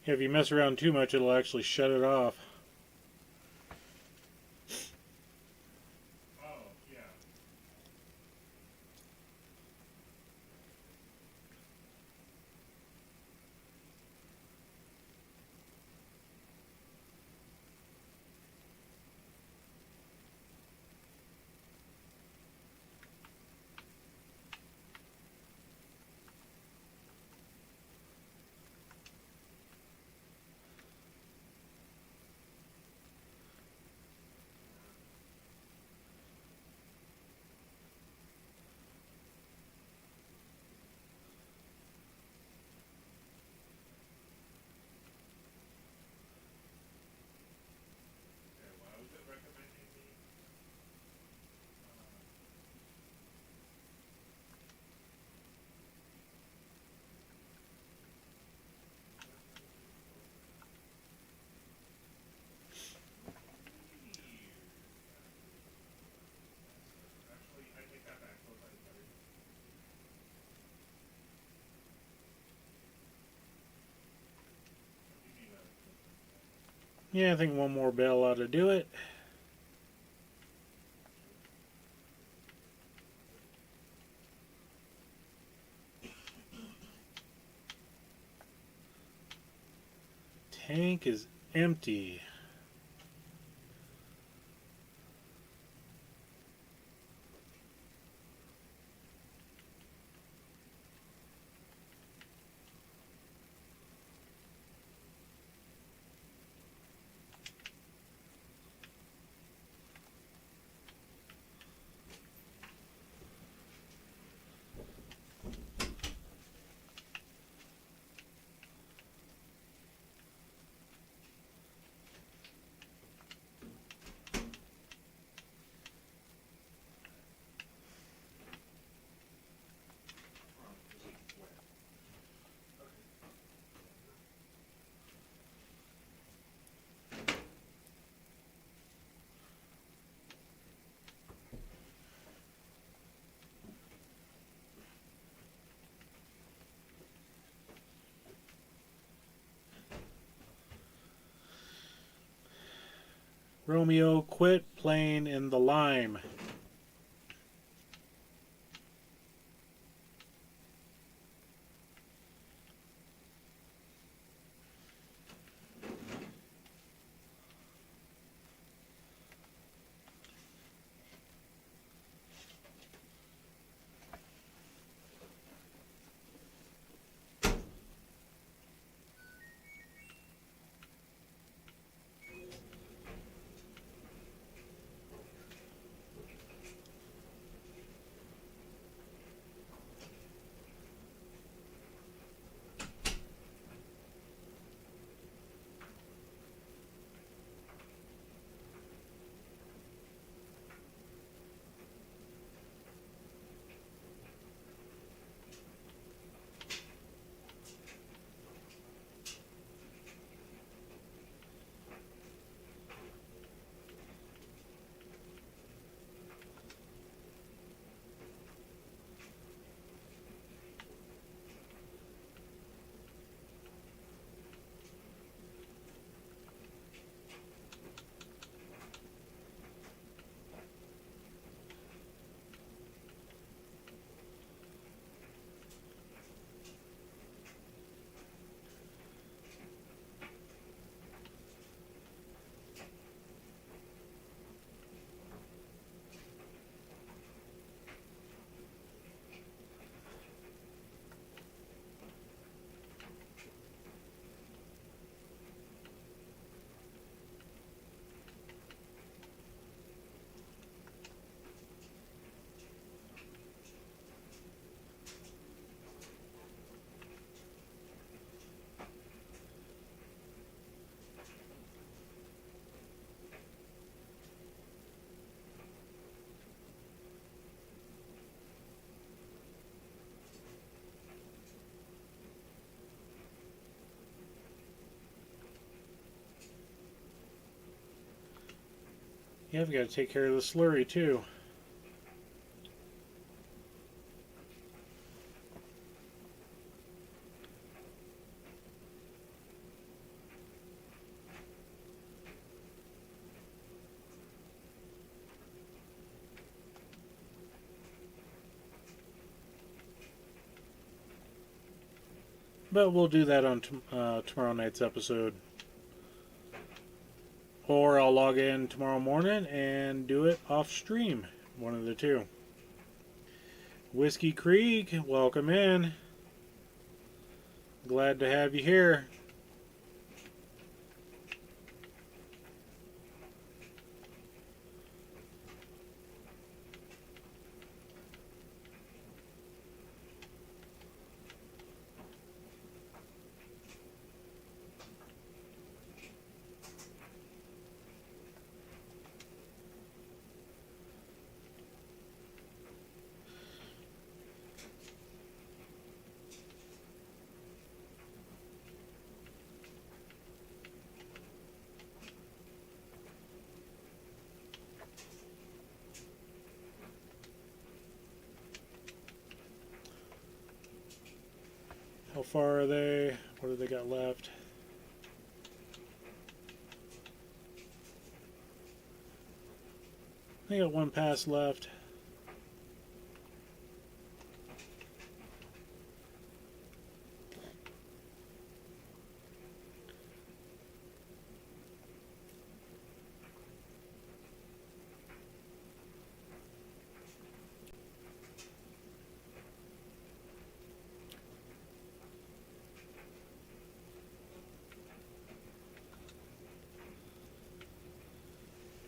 [SPEAKER 1] if you mess around too much, it'll actually shut it off.
[SPEAKER 2] Oh, yeah. Okay, why was it recommending me? Actually, I take that back. Both sides better. You need a.
[SPEAKER 1] Yeah, I think one more bell ought to do it. Tank is empty. Romeo, quit playing in the lime. Yeah, we got to take care of the slurry too. But we'll do that on tomorrow night's episode. Or I'll log in tomorrow morning and do it off stream. One of the two. Whiskey Creek, welcome in. Glad to have you here. How far are they? What do they got left? They got one pass left.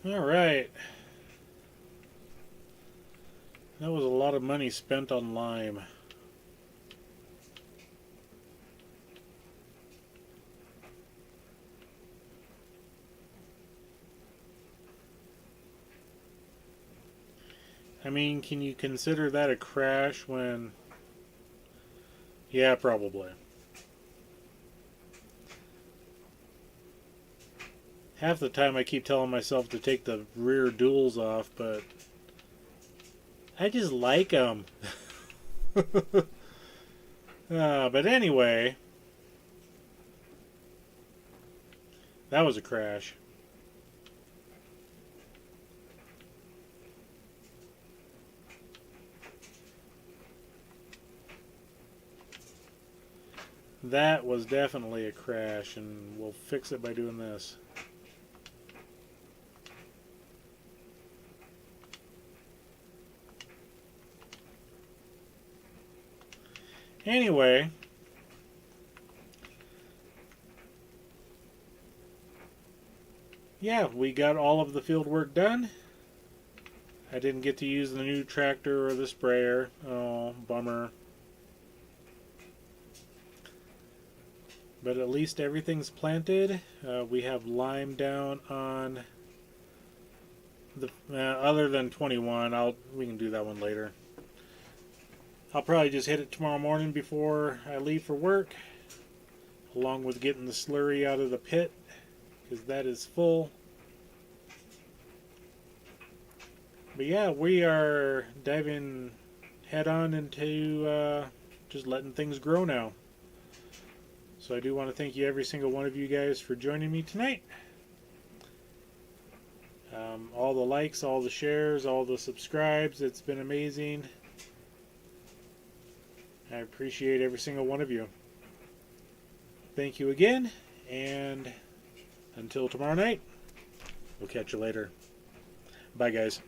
[SPEAKER 1] All right. That was a lot of money spent on lime. I mean, can you consider that a crash when... Yeah, probably. Half the time I keep telling myself to take the rear duals off, but I just like them. But anyway, that was a crash. That was definitely a crash, and we'll fix it by doing this. Anyway, yeah, we got all of the field work done. I didn't get to use the new tractor or the sprayer. Oh, bummer. But at least everything's planted. We have lime down on the other than 21. We can do that one later. I'll probably just hit it tomorrow morning before I leave for work, along with getting the slurry out of the pit, because that is full. But yeah, we are diving head on into just letting things grow now. So I do want to thank you, every single one of you guys, for joining me tonight. All the likes, all the shares, all the subscribes, it's been amazing. I appreciate every single one of you. Thank you again, and until tomorrow night, we'll catch you later. Bye, guys.